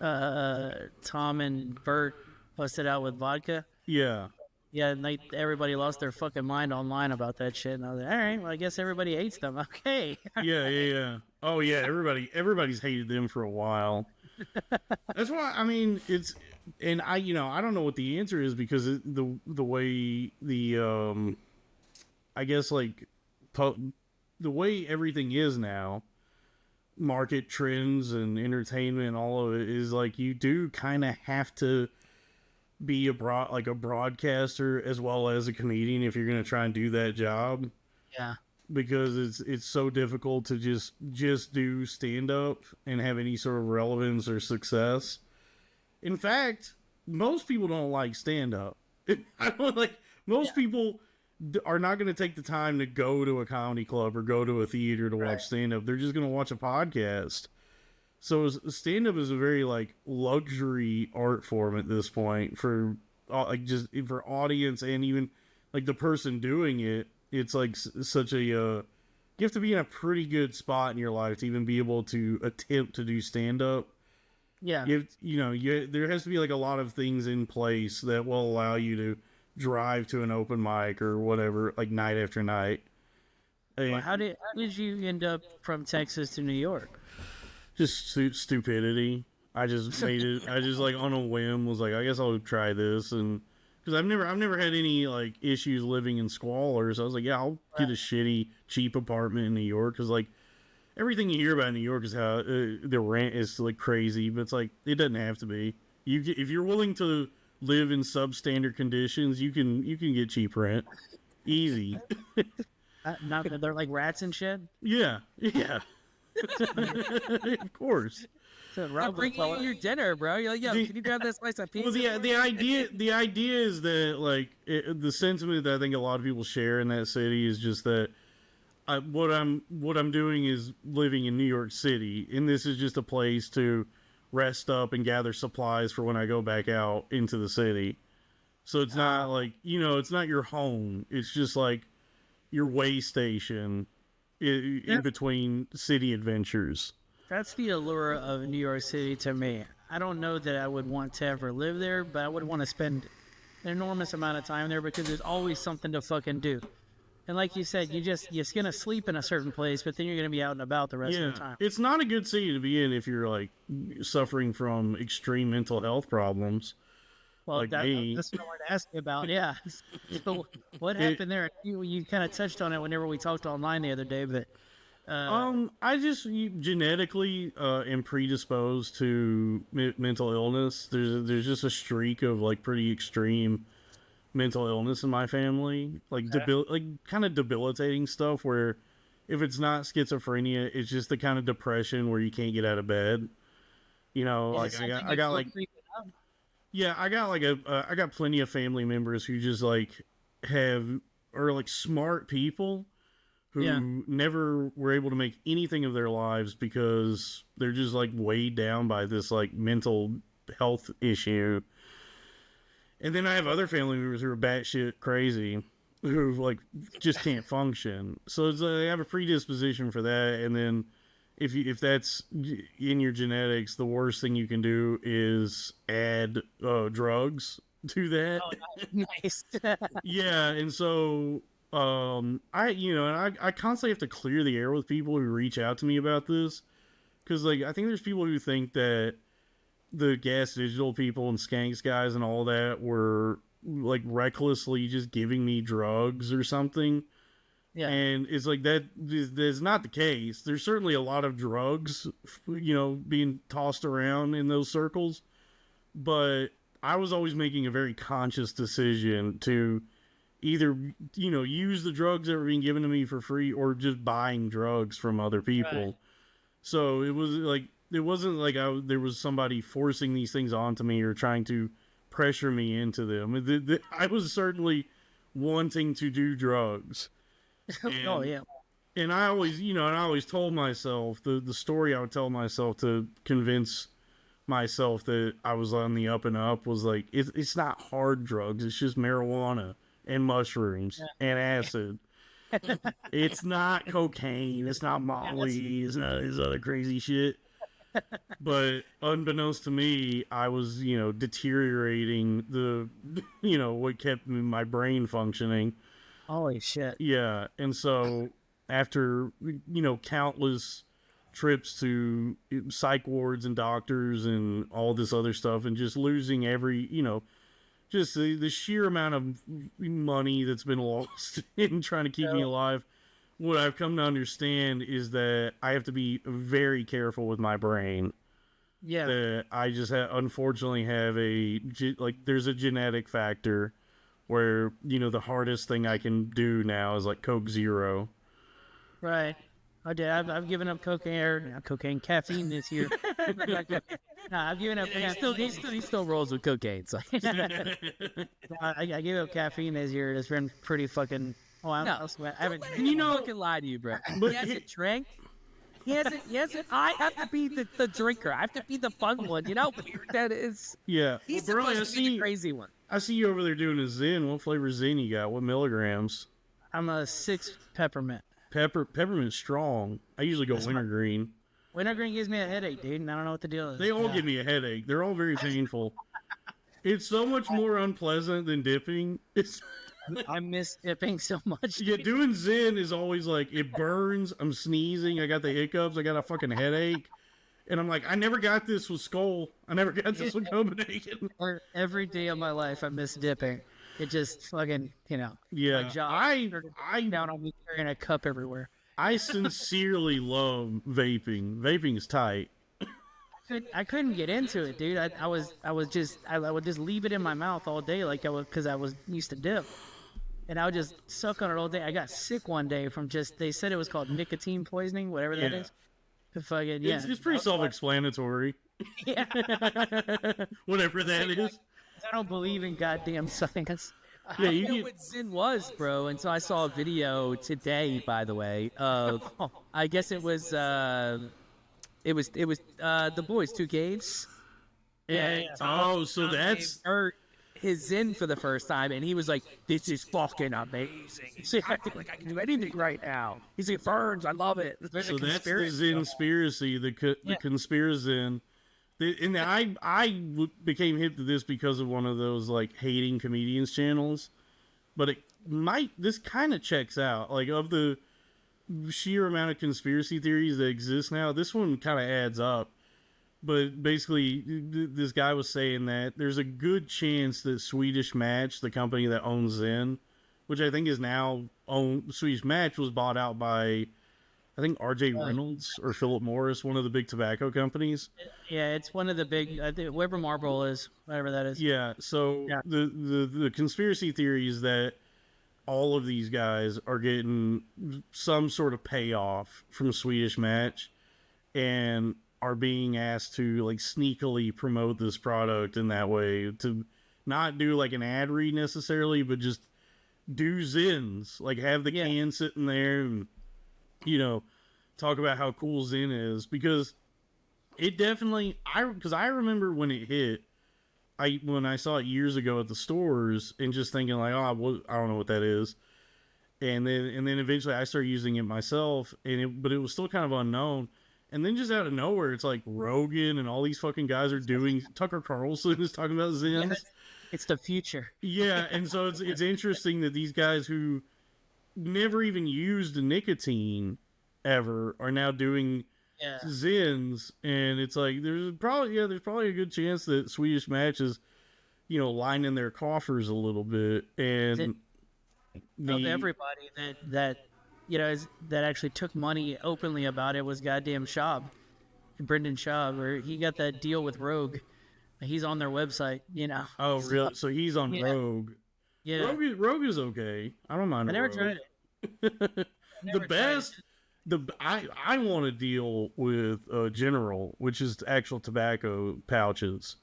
Tom and Bert busted out with vodka. Yeah. Yeah, and everybody lost their fucking mind online about that shit. And I was like, all right, well, I guess everybody hates them. Okay. Yeah. Oh yeah, everybody's hated them for a while. That's why, I mean, it's, and I don't know what the answer is, because the way I guess like the way everything is now, market trends and entertainment and all of it, is like you do kind of have to be a broadcaster as well as a comedian if you're going to try and do that job, Yeah. because it's so difficult to just do stand up and have any sort of relevance or success. In fact, most people don't like stand up. I don't like most people are not going to take the time to go to a comedy club or go to a theater to watch stand up. They're just going to watch a podcast. So stand up is a very like luxury art form at this point for like just for audience, and even like the person doing it. It's like such a you have to be in a pretty good spot in your life to even be able to attempt to do stand up. Yeah. There has to be like a lot of things in place that will allow you to drive to an open mic or whatever, like night after night. Well, how did you end up from Texas to New York? Just stupidity. I just made it. I just like on a whim was like, I guess I'll try this, and because I've never had any like issues living in squalor, so I was like, yeah, I'll get a shitty cheap apartment in New York, because like everything you hear about New York is how the rent is like crazy, but it's like it doesn't have to be. If you're willing to live in substandard conditions, you can get cheap rent, easy. Not that they're like rats and shit. Yeah. Of course. So I'll bring you your dinner, bro. You're like, yo, can you grab that slice of pizza? Well, the idea is that like the sentiment that I think a lot of people share in that city is just that what I'm doing is living in New York City, and this is just a place to rest up and gather supplies for when I go back out into the city. So it's not like, it's not your home. It's just like your way station in between city adventures. That's the allure of New York City to me. I don't know that I would want to ever live there, but I would want to spend an enormous amount of time there because there's always something to fucking do. And like you said, you're gonna sleep in a certain place, but then you're gonna be out and about the rest of the time. It's not a good city to be in if you're like suffering from extreme mental health problems. Well, like me. that's what I wanted to ask you about. Yeah. So what happened there? You kind of touched on it whenever we talked online the other day, but I just genetically am predisposed to mental illness. There's just a streak of like pretty extreme mental illness in my family, like kind of debilitating stuff. Where if it's not schizophrenia, it's just the kind of depression where you can't get out of bed. You know, like I got like. Yeah, I got plenty of family members who just like are like smart people who never were able to make anything of their lives because they're just like weighed down by this like mental health issue. And then I have other family members who are batshit crazy who like just can't function. So it's I have a predisposition for that. And then if that's in your genetics, the worst thing you can do is add drugs to that. Oh, nice. Yeah, and so I constantly have to clear the air with people who reach out to me about this, because like I think there's people who think that the Gas Digital people and Skanks guys and all that were like recklessly just giving me drugs or something. Yeah. And it's like that's not the case. There's certainly a lot of drugs, being tossed around in those circles. But I was always making a very conscious decision to either, use the drugs that were being given to me for free or just buying drugs from other people. Right. So it wasn't like there was somebody forcing these things onto me or trying to pressure me into them. I was certainly wanting to do drugs. And, and I always told myself the story I would tell myself to convince myself that I was on the up and up was like, it's not hard drugs. It's just marijuana and mushrooms and acid. It's not cocaine. It's not Molly. It's not this other crazy shit. But unbeknownst to me, I was, deteriorating what kept my brain functioning. Holy shit. Yeah, and so after, countless trips to psych wards and doctors and all this other stuff and just losing every, just the sheer amount of money that's been lost in trying to keep me alive, what I've come to understand is that I have to be very careful with my brain. Yeah. That I just unfortunately have there's a genetic factor where, the hardest thing I can do now is like Coke Zero. Right. I did. I've given up caffeine this year. I've given up caffeine. He still rolls with cocaine. So. I gave up caffeine this year. It's been pretty fucking... Oh, I haven't... Can fucking lie to you, bro. He hasn't drank. He hasn't. I have to be the drinker. I have to be the fun one. You know how weird that is? Yeah. He's supposed to be the crazy one. I see you over there doing a Zen. What flavor Zen you got? What milligrams? I'm a 6 peppermint. Peppermint strong. I usually go wintergreen. Wintergreen gives me a headache, dude, and I don't know what the deal is. They all give me a headache. They're all very painful. It's so much more unpleasant than dipping. I miss dipping so much. Yeah, doing Zen is always like, it burns, I'm sneezing, I got the hiccups, I got a fucking headache. And I'm like, I never got this with Skull. I never got this with Copenhagen. Every day of my life, I miss dipping. It just fucking, Yeah, my jaw I down on me carrying a cup everywhere. I sincerely love vaping. Vaping's tight. I couldn't get into it, dude. I would just leave it in my mouth all day, because I was used to dip, and I would just suck on it all day. I got sick one day from they said it was called nicotine poisoning, whatever that is. It's pretty self-explanatory. Yeah, whatever that is. I don't believe in goddamn science. Yeah, you know what Zen was, bro. And so I saw a video today, by the way, of I guess it was the boys, Two Caves. Yeah. Oh, so that's his Zen for the first time, and he was like, "This is fucking amazing." So I feel like I can do anything right now. He's like, "Burns, I love it." So that's the Zen-spiracy, the conspiracy. became hip to this because of one of those like hating comedians channels, but this kind of checks out. Like, of the sheer amount of conspiracy theories that exist now, this one kind of adds up. But basically, this guy was saying that there's a good chance that Swedish Match, the company that owns Zen, which I think is now owned, Swedish Match was bought out by, I think, R.J. Reynolds or Philip Morris, one of the big tobacco companies. Yeah, it's one of the big, whoever Marlboro is, whatever that is. Yeah, so the conspiracy theory is that all of these guys are getting some sort of payoff from Swedish Match and are being asked to like sneakily promote this product in that way, to not do like an ad read necessarily, but just do Zins, like have the can sitting there and, you know, talk about how cool Zen is, because it definitely, because I remember when it hit, when I saw it years ago at the stores and just thinking like, oh, I don't know what that is. And then eventually I started using it myself, but it was still kind of unknown. And then just out of nowhere, it's like Rogan and all these fucking guys are doing. Tucker Carlson is talking about Zens. Yeah, it's the future. Yeah, and so it's interesting that these guys who never even used nicotine ever are now doing Zens, and it's like there's probably a good chance that Swedish Match is, you know, lining their coffers a little bit, and everybody that you know, that actually took money openly about it was goddamn Schaub, Brendan Schaub, where he got that deal with Rogue. He's on their website, you know. Oh, really? So he's on Rogue. Yeah. Rogue is okay. I don't mind. I never tried it. I want to deal with General, which is actual tobacco pouches.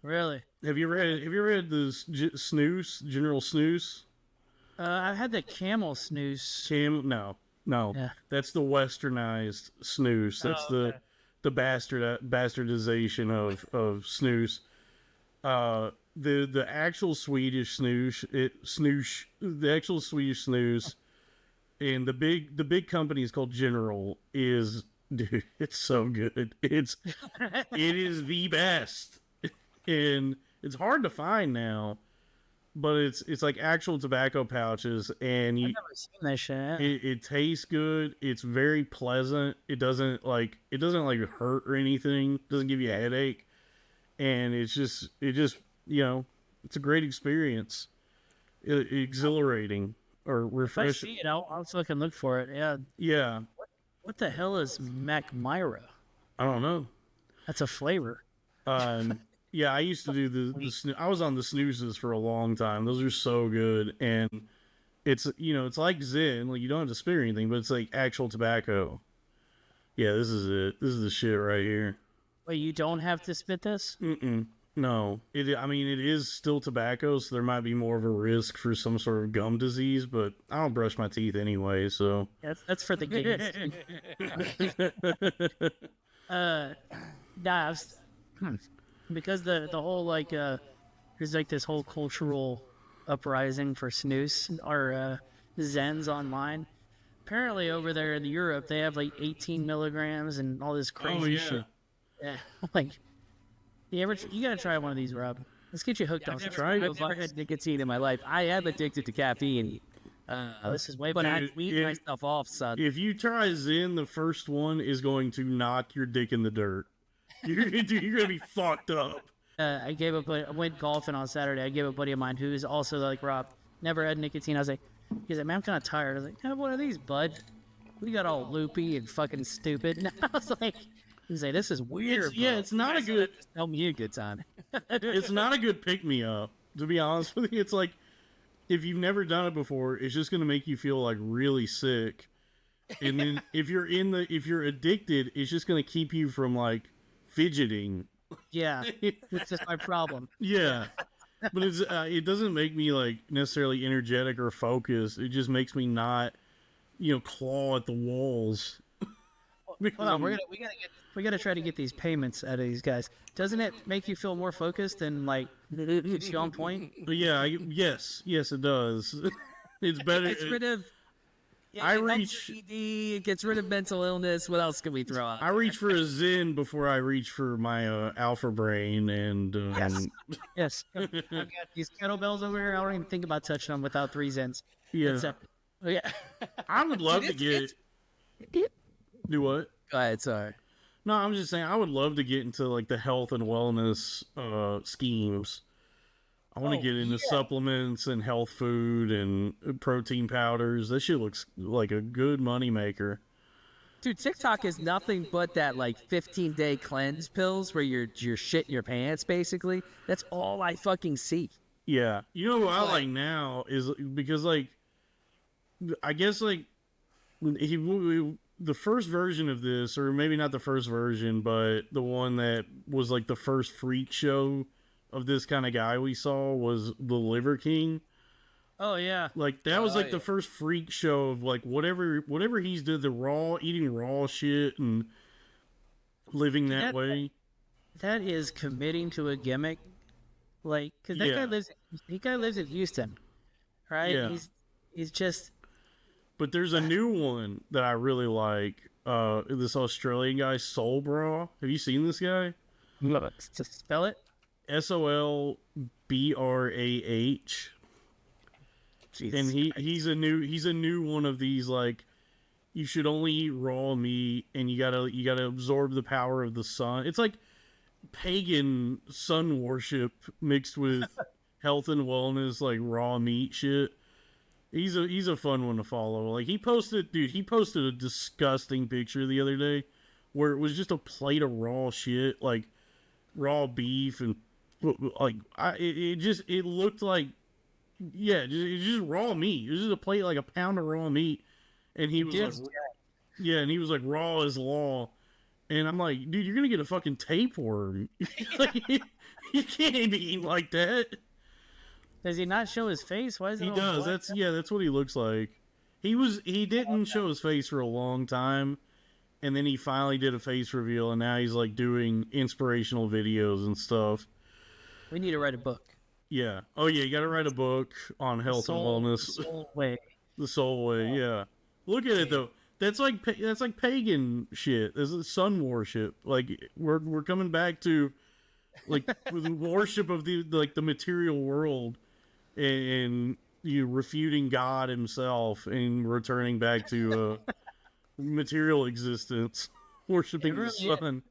Really? Have you read the snus, General Snus? I've had the Camel Snooze. No. Yeah. That's the westernized snus. That's the bastardization of snus. The actual Swedish the actual Swedish snus, and the big company is called General. Dude, it's so good. It is the best, and it's hard to find now. But it's like actual tobacco pouches, and I've never seen that shit. It tastes good. It's very pleasant. It doesn't hurt or anything. It doesn't give you a headache, and it just you know, it's a great experience. Exhilarating or refreshing. If I see it, I'll fucking look for it. Yeah. Yeah. What the hell is Macmyra? I don't know. That's a flavor. Yeah, I used to do I was on the snoozes for a long time. Those are so good, and it's, you know, it's like Zen. Like, you don't have to spit or anything, but it's like actual tobacco. Yeah, this is it. This is the shit right here. Wait, you don't have to spit this? No. It is still tobacco, so there might be more of a risk for some sort of gum disease, but I don't brush my teeth anyway, so. That's for the games. Because the whole like there's like this whole cultural uprising for snus or Zens online. Apparently over there in Europe they have like 18 milligrams and all this crazy shit. Yeah, like you gotta try one of these, Rob. Let's get you hooked on some. I've never had nicotine in my life. I am addicted to caffeine. This is way but better. I weed myself off, son. If you try Zen, the first one is going to knock your dick in the dirt. You're gonna be fucked up. I went golfing on Saturday. I gave a buddy of mine who is also like Rob, never had nicotine. I was like, he's like, man, I'm kind of tired. I was like, have one of these, bud. We got all loopy and fucking stupid. And I was like, he's like, this is weird. It's not a good. Tell me a good time. It's not a good pick me up, to be honest with you. It's like, if you've never done it before, it's just gonna make you feel like really sick. And then if you're addicted, it's just gonna keep you from like fidgeting. Yeah, it's just my problem. Yeah, but it doesn't make me like necessarily energetic or focused. It just makes me not, you know, claw at the walls. Hold on, we gotta try to get these payments out of these guys. Doesn't it make you feel more focused and like keeps you on point? But yeah, yes, it does. It's better. Yeah, I it helps reach your ED, it gets rid of mental illness. What else can we throw out? I reach for a Zen before I reach for my Alpha Brain, and Yes. I've got these kettlebells over here. I don't even think about touching them without 3 Zens. yeah, Oh, yeah. I would love to get do what? Go ahead, sorry. No, I'm just saying I would love to get into like the health and wellness schemes. I want to get into supplements and health food and protein powders. That shit looks like a good money maker. Dude, TikTok is nothing but that like 15-day cleanse pills where you're shitting your pants, basically. That's all I fucking see. Yeah. You know what I like now is because like I guess like the first version of this, or maybe not the first version, but the one that was like the first freak show of this kind of guy we saw was the Liver King. Oh, yeah. Like that was like the first freak show of like whatever he's did, the eating raw shit and living that way. That is committing to a gimmick. Like, because that guy lives in Houston, right? Yeah. He's just... But there's a new one that I really like. This Australian guy, Soul Bra. Have you seen this guy? To spell it? SOLBRAH. And he's a new one of these, like, you should only eat raw meat and you gotta absorb the power of the sun. It's like pagan sun worship mixed with health and wellness, like raw meat shit. He's a fun one to follow. Like he posted a disgusting picture the other day where it was just a plate of raw shit, like raw beef, and like it looked like it's just raw meat. It was just a plate, like a pound of raw meat, and he was like raw as law, and I'm like, dude, you're gonna get a fucking tapeworm. Like, you can't be eating like that. Does he not show his face? Why is it He all does. black? That's what he looks like. He didn't show his face for a long time, and then he finally did a face reveal, and now he's like doing inspirational videos and stuff. We need to write a book. Yeah. Oh yeah, you got to write a book on health and wellness. Soul way. The soul way. Yeah. Look at it though. That's like pagan shit. This is sun worship. Like we're coming back to like the worship of the material world. And you refuting God himself and returning back to material existence, worshiping the sun.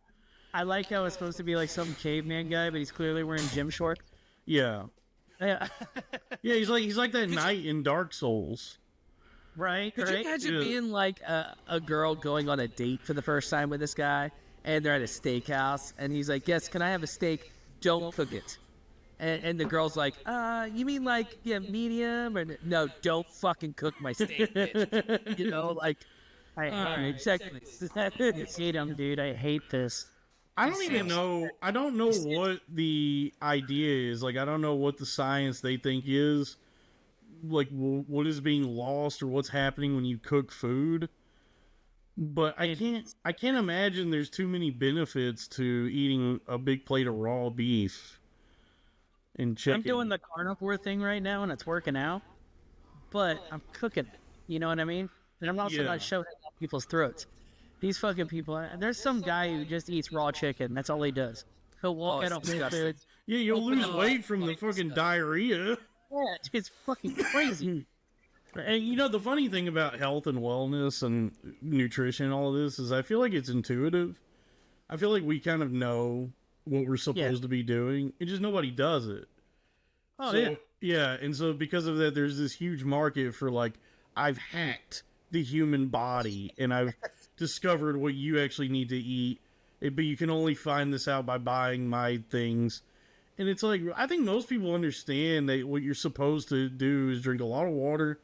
I like how it's supposed to be like some caveman guy, but he's clearly wearing gym shorts. Yeah, Yeah. yeah. He's like that knight in Dark Souls. Right. Could you imagine being like a girl going on a date for the first time with this guy, and they're at a steakhouse, and he's like, "Yes, can I have a steak? Don't cook it." And the girl's like, you mean like, medium? Or no, don't fucking cook my steak, bitch. You know, like, check this. I hate him, dude. I hate this. I don't even know. I don't know what the idea is. Like, I don't know what the science they think is. Like, what is being lost or what's happening when you cook food. But I can't imagine there's too many benefits to eating a big plate of raw beef. And chicken. I'm doing the carnivore thing right now, and it's working out. But I'm cooking it. You know what I mean? And I'm also not shoving it down people's throats. These fucking people. There's some guy who just eats raw chicken. That's all he does. He'll walk out of Whole Foods. Yeah, you'll lose weight from the fucking diarrhea. Yeah, it's fucking crazy. And you know, the funny thing about health and wellness and nutrition and all of this is I feel like it's intuitive. I feel like we kind of know what we're supposed to be doing. It's just nobody does it. Oh, so, yeah. And so because of that, there's this huge market for like, I've hacked the human body and I've discovered what you actually need to eat. But you can only find this out by buying my things. And it's like, I think most people understand that what you're supposed to do is drink a lot of water,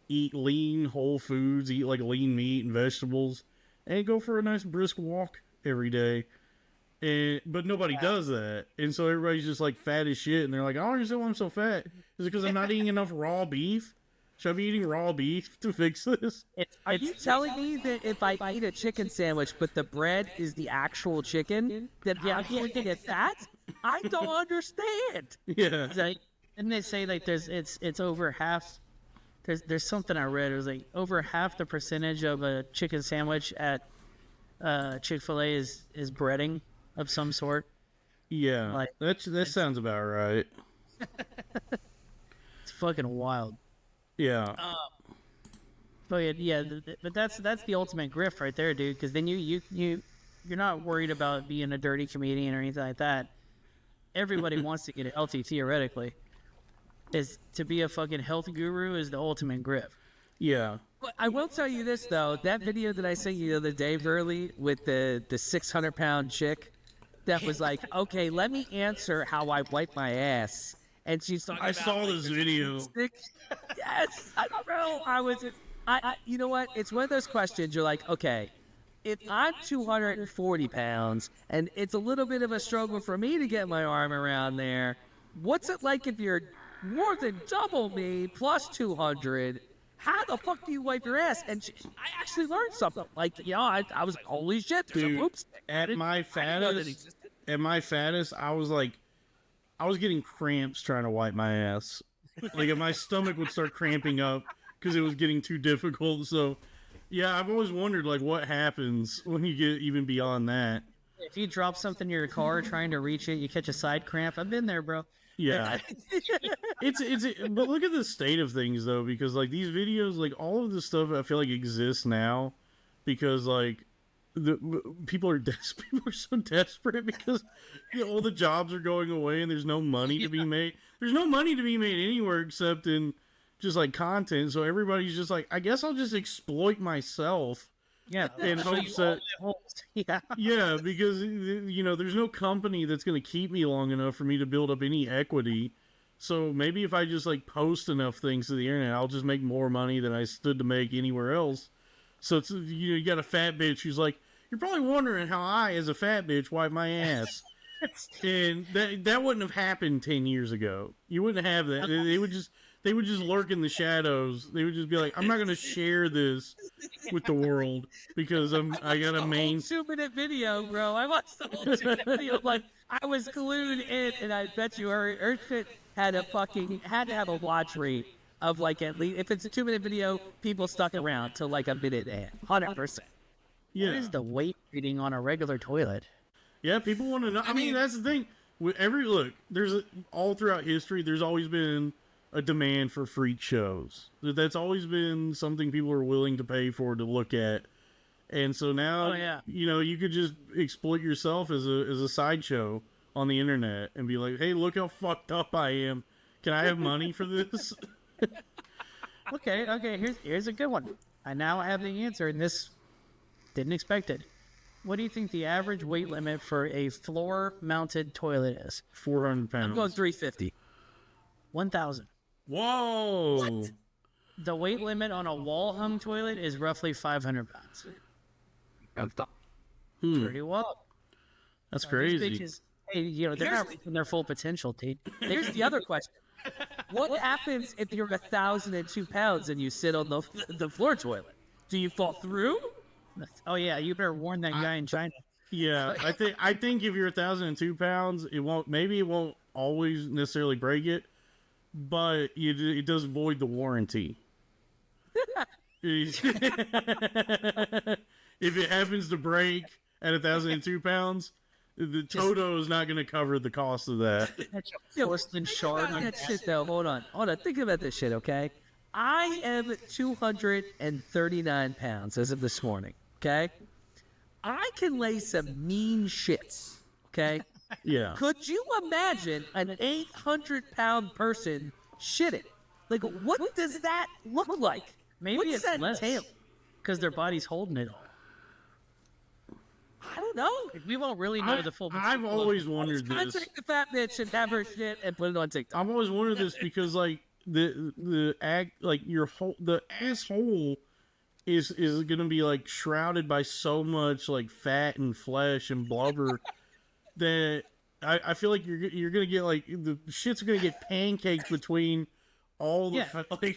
eat lean whole foods, eat like lean meat and vegetables, and go for a nice brisk walk every day. But nobody does that. And so everybody's just like fat as shit. And they're like, I don't understand why I'm so fat. Is it because I'm not eating enough raw beef? Should I be eating raw beef to fix this? Are you telling me that if I eat a chicken sandwich, but the bread is the actual chicken, that I'm going to get fat? I don't understand. Yeah. Like, and they say like it's over half there's something I read. It was like over half the percentage of a chicken sandwich at Chick-fil-A is breading of some sort. Yeah, Like, that sounds about right. It's fucking wild. Yeah. But yeah, but that's the ultimate grift right there, dude. Because then you're not worried about being a dirty comedian or anything like that. Everybody wants to get healthy theoretically. Is to be a fucking health guru is the ultimate grift. Yeah. But I will tell you this though, that video that I sent you the other day, Burley, with the 600-pound chick, that was like, okay, let me answer how I wipe my ass, and she's talking I saw this video. Yes, I you know what? It's one of those questions. You're like, okay, if I'm 240 pounds and it's a little bit of a struggle for me to get my arm around there, what's it like if you're more than double me plus 200? How the fuck do you wipe your ass? And I actually learned something. Like, you know, I was like, holy shit, there's Dude, a whoops. at my fattest, I was getting cramps trying to wipe my ass. Like, my stomach would start cramping up because it was getting too difficult. So, yeah, I've always wondered, like, what happens when you get even beyond that. If you drop something in your car trying to reach it, you catch a side cramp. I've been there, bro. Yeah. But look at the state of things, though, because, like, these videos, like, all of this stuff I feel like exists now because, like, people are so desperate because all the jobs are going away and there's no money to be made. There's no money to be made anywhere except in just, like, content. So everybody's just like, I guess I'll just exploit myself. Yeah, in hopes that, yeah, because, you know, there's no company that's going to keep me long enough for me to build up any equity. So maybe if I just, like, post enough things to the internet, I'll just make more money than I stood to make anywhere else. So it's, you know, you got a fat bitch who's like, you're probably wondering how I, as a fat bitch, wipe my ass. And that wouldn't have happened 10 years ago. You wouldn't have that. They would just lurk in the shadows. They would just be like, I'm not going to share this with the world because I got a main 2-minute video, bro. I watched the whole 2-minute video. Like, I was glued in, and I bet you her shit had to have a watch rate of, like, at least, if it's a 2-minute video, people stuck around till like a minute and 100%. Yeah. What is the weight reading on a regular toilet? Yeah, people want to know. I mean, that's the thing. With all throughout history, there's always been a demand for freak shows. That's always been something people are willing to pay for to look at. And so now, you know, you could just exploit yourself as a sideshow on the internet and be like, hey, look how fucked up I am. Can I have money for this? Okay, here's a good one. I now have the answer, and this didn't expect it. What do you think the average weight limit for a floor-mounted toilet is? 400 pounds. I'm going 350. 1,000. Whoa! What? The weight limit on a wall-hung toilet is roughly 500 pounds. Pretty wild. That's These crazy. bitches, hey, you know, they're not reaching their full potential, dude. Here's the other question. What happens if you're 1,002 pounds and you sit on the floor toilet? Do you fall through? Oh yeah, you better warn that guy in China. Yeah, I think if you're 1,002 pounds, it won't always necessarily break it, but it does void the warranty. If it happens to break at 1,002 pounds, the Toto is not going to cover the cost of that. That's a porcelain shard. That shit though. Hold on. Think about this shit, okay? I am 239 pounds as of this morning. Okay, I can lay some mean shits. Okay. Yeah. Could you imagine an 800-pound person shitting? Like, what does that look like? Maybe what it's does that less entail? because their body's holding it all. I don't know. We won't really know the full. I've always wondered this. Contact the fat bitch and have her shit and put it on TikTok. I've always wondered this because, like, the asshole is gonna be, like, shrouded by so much, like, fat and flesh and blubber that I feel like you're gonna get, like, the shit's gonna get pancaked between all the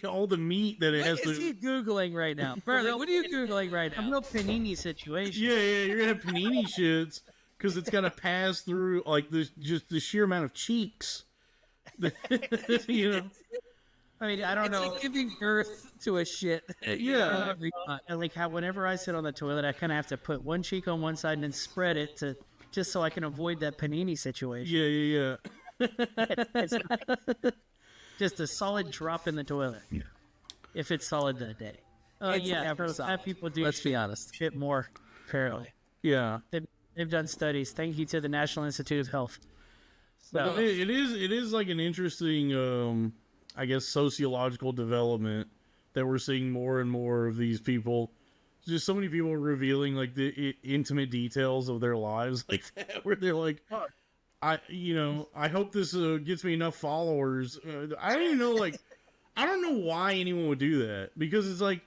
all the meat that it has to. What is he googling right now, Burley? What are you googling right now? I'm no panini situation. Yeah, you're gonna have panini shits because it's gotta pass through, like, the sheer amount of cheeks. You know. I mean, I don't It's know. like giving birth to a shit. Yeah. Every time. And like how whenever I sit on the toilet, I kind of have to put one cheek on one side and then spread it to just so I can avoid that panini situation. Yeah. It's just a solid drop in the toilet. If it's solid that day. It's Yeah, never so solid. people do Let's be honest. shit more, apparently. Yeah. They've done studies. Thank you to the National Institute of Health. So, It is like an interesting, I guess, sociological development that we're seeing more and more of these people. Just so many people revealing like the intimate details of their lives like that, where they're like, I hope this gets me enough followers. I don't even know, like, I don't know why anyone would do that, because it's like,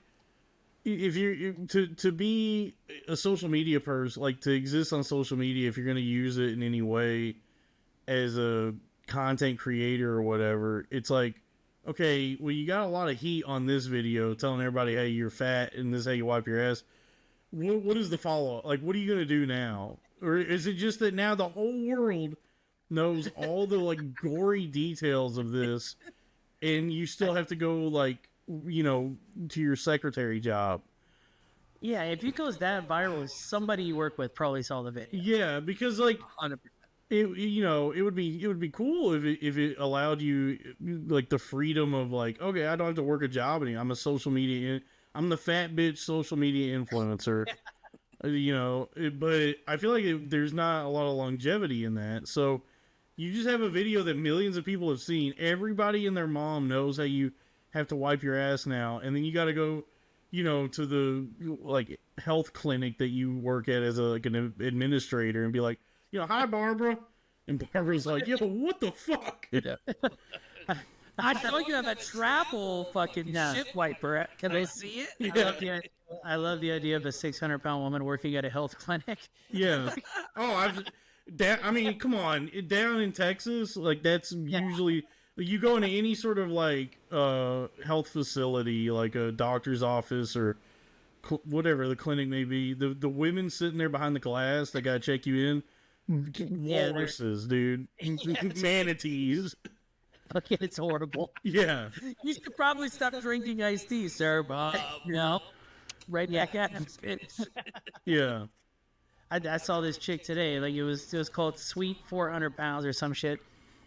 if you're to be a social media person, like to exist on social media, if you're going to use it in any way as a content creator or whatever, it's like, okay, well, you got a lot of heat on this video telling everybody, hey, you're fat and this is how you wipe your ass. What is the follow-up? Like, what are you going to do now? Or is it just that now the whole world knows all the, like, gory details of this, and you still have to go, like, to your secretary job? yeah, if it goes that viral, somebody you work with probably saw the video. Yeah, because, like, 100%. it would be cool if it allowed you, like, the freedom of, like, okay, I don't have to work a job anymore. I'm the fat bitch social media influencer. But I feel like there's not a lot of longevity in that. So you just have a video that millions of people have seen. Everybody and their mom knows how you have to wipe your ass now, and then you got to go, to the, like, health clinic that you work at as an administrator and be like, hi, Barbara. And Barbara's like, yeah, but what the fuck? I know you have a travel fucking No. shit wiper. Can I see it? I love the idea of a 600-pound woman working at a health clinic. Yeah. Oh, I mean, come on. Down in Texas, like, that's usually, you go into any sort of, like, health facility, like a doctor's office or whatever the clinic may be, the women sitting there behind the glass that gotta check you in, walruses, dude. Manatees. Fucking, it's horrible. Yeah. You should probably stop drinking iced tea, sir. No. Right back at him. Yeah. I saw this chick today. Like, it was called Sweet 400 Pounds or some shit.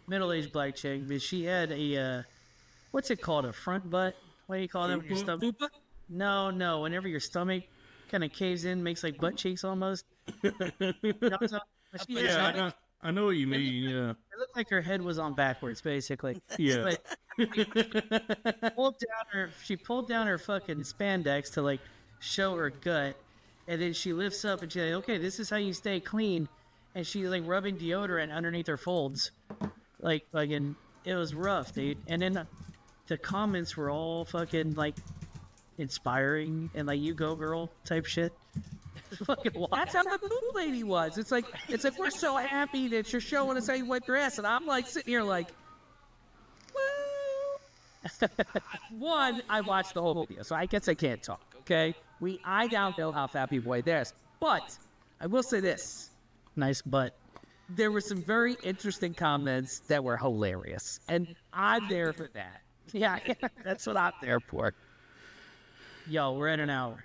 Middle-aged black chick. But she had a, what's it called? A front butt? What do you call them? Your stomach? Fupa? No. Whenever your stomach kind of caves in, makes like butt cheeks almost. Yeah, I know what you mean, yeah. It looked like her head was on backwards, basically. Yeah. But she pulled down her fucking spandex to, like, show her gut, and then she lifts up and she's like, okay, this is how you stay clean. And she's, like, rubbing deodorant underneath her folds. Like, fucking, it was rough, dude. And then the comments were all fucking, like, inspiring and, like, you go, girl type shit. Fucking wild. That's how the poop lady was. It's like we're so happy that you're showing us how you wipe your ass, and I'm like sitting here like, well, one, I watched the whole video, so I guess I can't talk. Okay, I don't know how fat people wipe theirs, but I will say this: Nice butt. there were some very interesting comments that were hilarious, and I'm there for that. Yeah, that's what I'm there for. Yo, we're at an hour.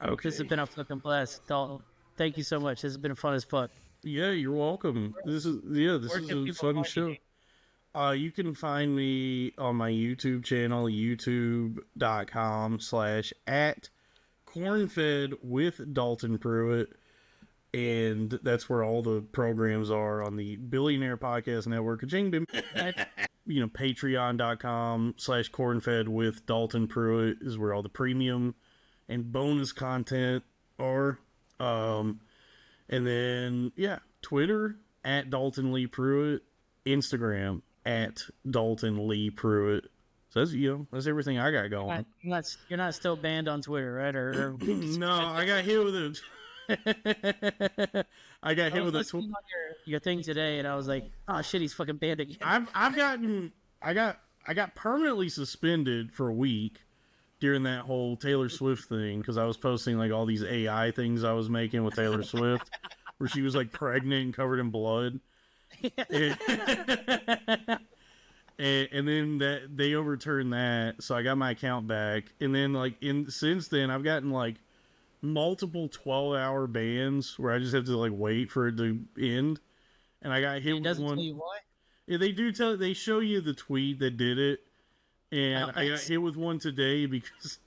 Okay. This has been a fucking blast, Dalton. Thank you so much. This has been fun as fuck. Yeah, you're welcome. This is a fun show. You can find me on my YouTube channel, youtube.com/@Cornfed with Dalton Pruitt. And that's where all the programs are on the Billionaire Podcast Network. Patreon.com/Cornfed with Dalton Pruitt is where all the premium and bonus content are. And then, Twitter @DaltonLeePruitt, Instagram @DaltonLeePruitt. So that's everything I got going. You're not still banned on Twitter, right? Or No, I got hit with it. I got hit with a your thing today, and I was like, oh shit, he's fucking banned again. I got permanently suspended for a week during that whole Taylor Swift thing, because I was posting like all these AI things I was making with Taylor Swift, where she was like pregnant and covered in blood. And then that they overturned that, so I got my account back. And then since then, I've gotten like multiple 12-hour bans where I just have to like wait for it to end. And I got hit with one. Tell you why? Yeah, they do tell. They show you the tweet that did it, and I got hit with one today because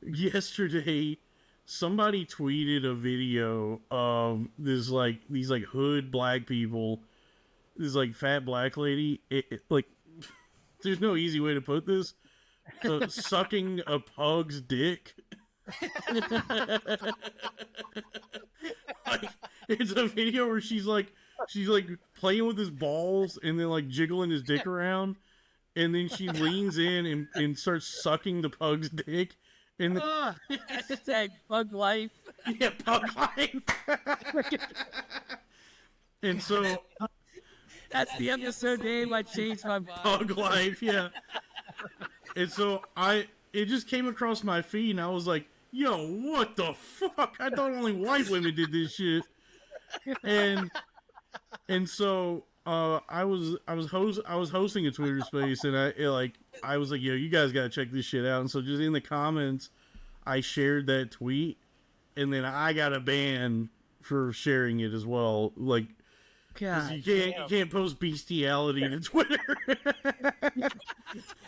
yesterday somebody tweeted a video of these hood black people, this like fat black lady, like. There's no easy way to put this. Sucking a pug's dick. It's a video where she's like playing with his balls and then like jiggling his dick around, and then she leans in and starts sucking the pug's dick. And hashtag pug life. Yeah, pug life. And so. That's the episode name I changed my pug life, yeah. And so it just came across my feed, and I was like, "Yo, what the fuck? I thought only white women did this shit." And so I was hosting a Twitter space, and I was like, "Yo, you guys gotta check this shit out." And so just in the comments, I shared that tweet, and then I got a ban for sharing it as well, like. God, you can't post bestiality to Twitter.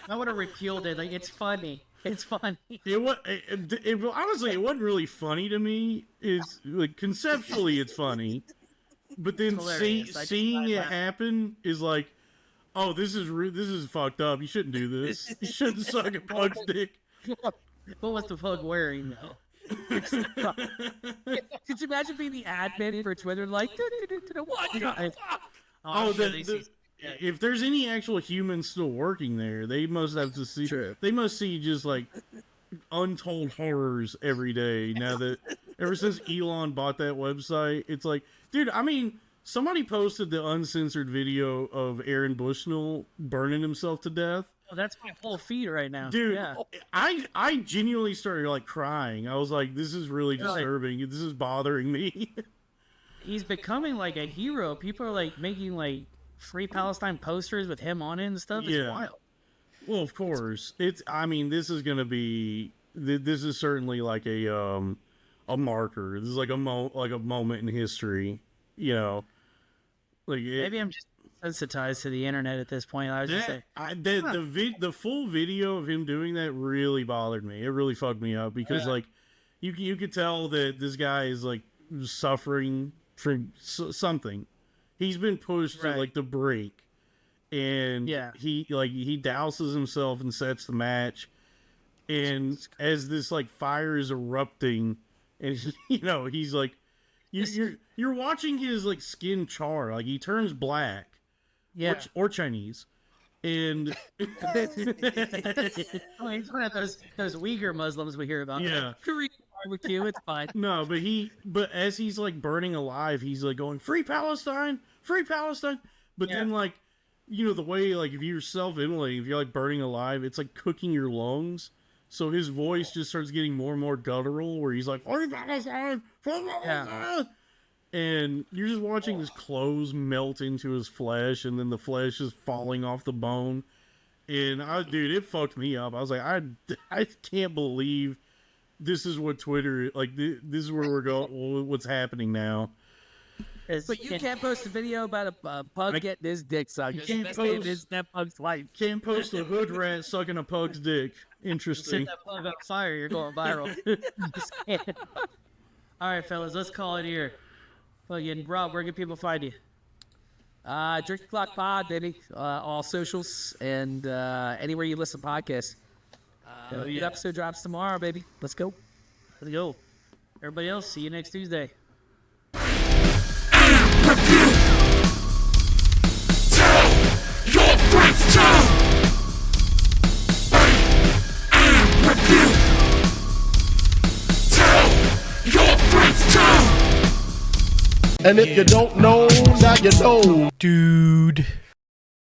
I would have repealed it. Like, it's funny. It's funny. Honestly, it wasn't really funny to me. It's like conceptually, it's funny, but then seeing it happen is like, oh, this is fucked up. You shouldn't do this. You shouldn't suck a pug's dick. What was the pug wearing though? Could you imagine being the admin for Twitter, like, if there's any actual humans still working there, they must have to see. True. They must see just like untold horrors every day. Now that ever since Elon bought that website, it's like, dude. I mean, somebody posted the uncensored video of Aaron Bushnell burning himself to death. Oh, that's my whole feed right now, dude. Yeah. I genuinely started like crying. I was like, this is really disturbing. This is bothering me. He's becoming like a hero. People are like making like Free Palestine posters with him on it and stuff. It's wild. Well, of course. I mean, this is gonna be. This is certainly like a marker. This is like a moment in history. You know, like maybe I'm just sensitized to the internet at this point. I was just saying, the full video of him doing that really bothered me. It really fucked me up because like you could tell that this guy is like suffering from something. He's been pushed to like the brink, and he douses himself and sets the match. And as this like fire is erupting, and he's like, you're watching his like skin char, like he turns black. Yeah, or Chinese, and he's one of those Uyghur Muslims we hear about. Yeah, Korean barbecue, it's fine. No, but as he's like burning alive, he's like going free Palestine. But then like, the way like if you're self-immolating, if you're like burning alive, it's like cooking your lungs. So his voice just starts getting more and more guttural, where he's like free Palestine, free Palestine. And you're just watching his clothes melt into his flesh, and then the flesh is falling off the bone. And dude, it fucked me up. I was like, I can't believe this is what Twitter, like, this is where we're going, what's happening now. But you can't post a video about a pug getting his dick sucked. You can't post that pug's life. Can't post a hood rat sucking a pug's dick. Interesting. Set that pug on fire, you're going viral. All right, fellas, let's call it here. Fucking Rob, where can people find you? Drink the Clock Pod, baby. All socials and anywhere you listen to podcasts. The episode drops tomorrow, baby. Let's go. Let's go. Everybody else, see you next Tuesday. Your friends tell. Tell your friends tell. And if you don't know, now you know. Dude.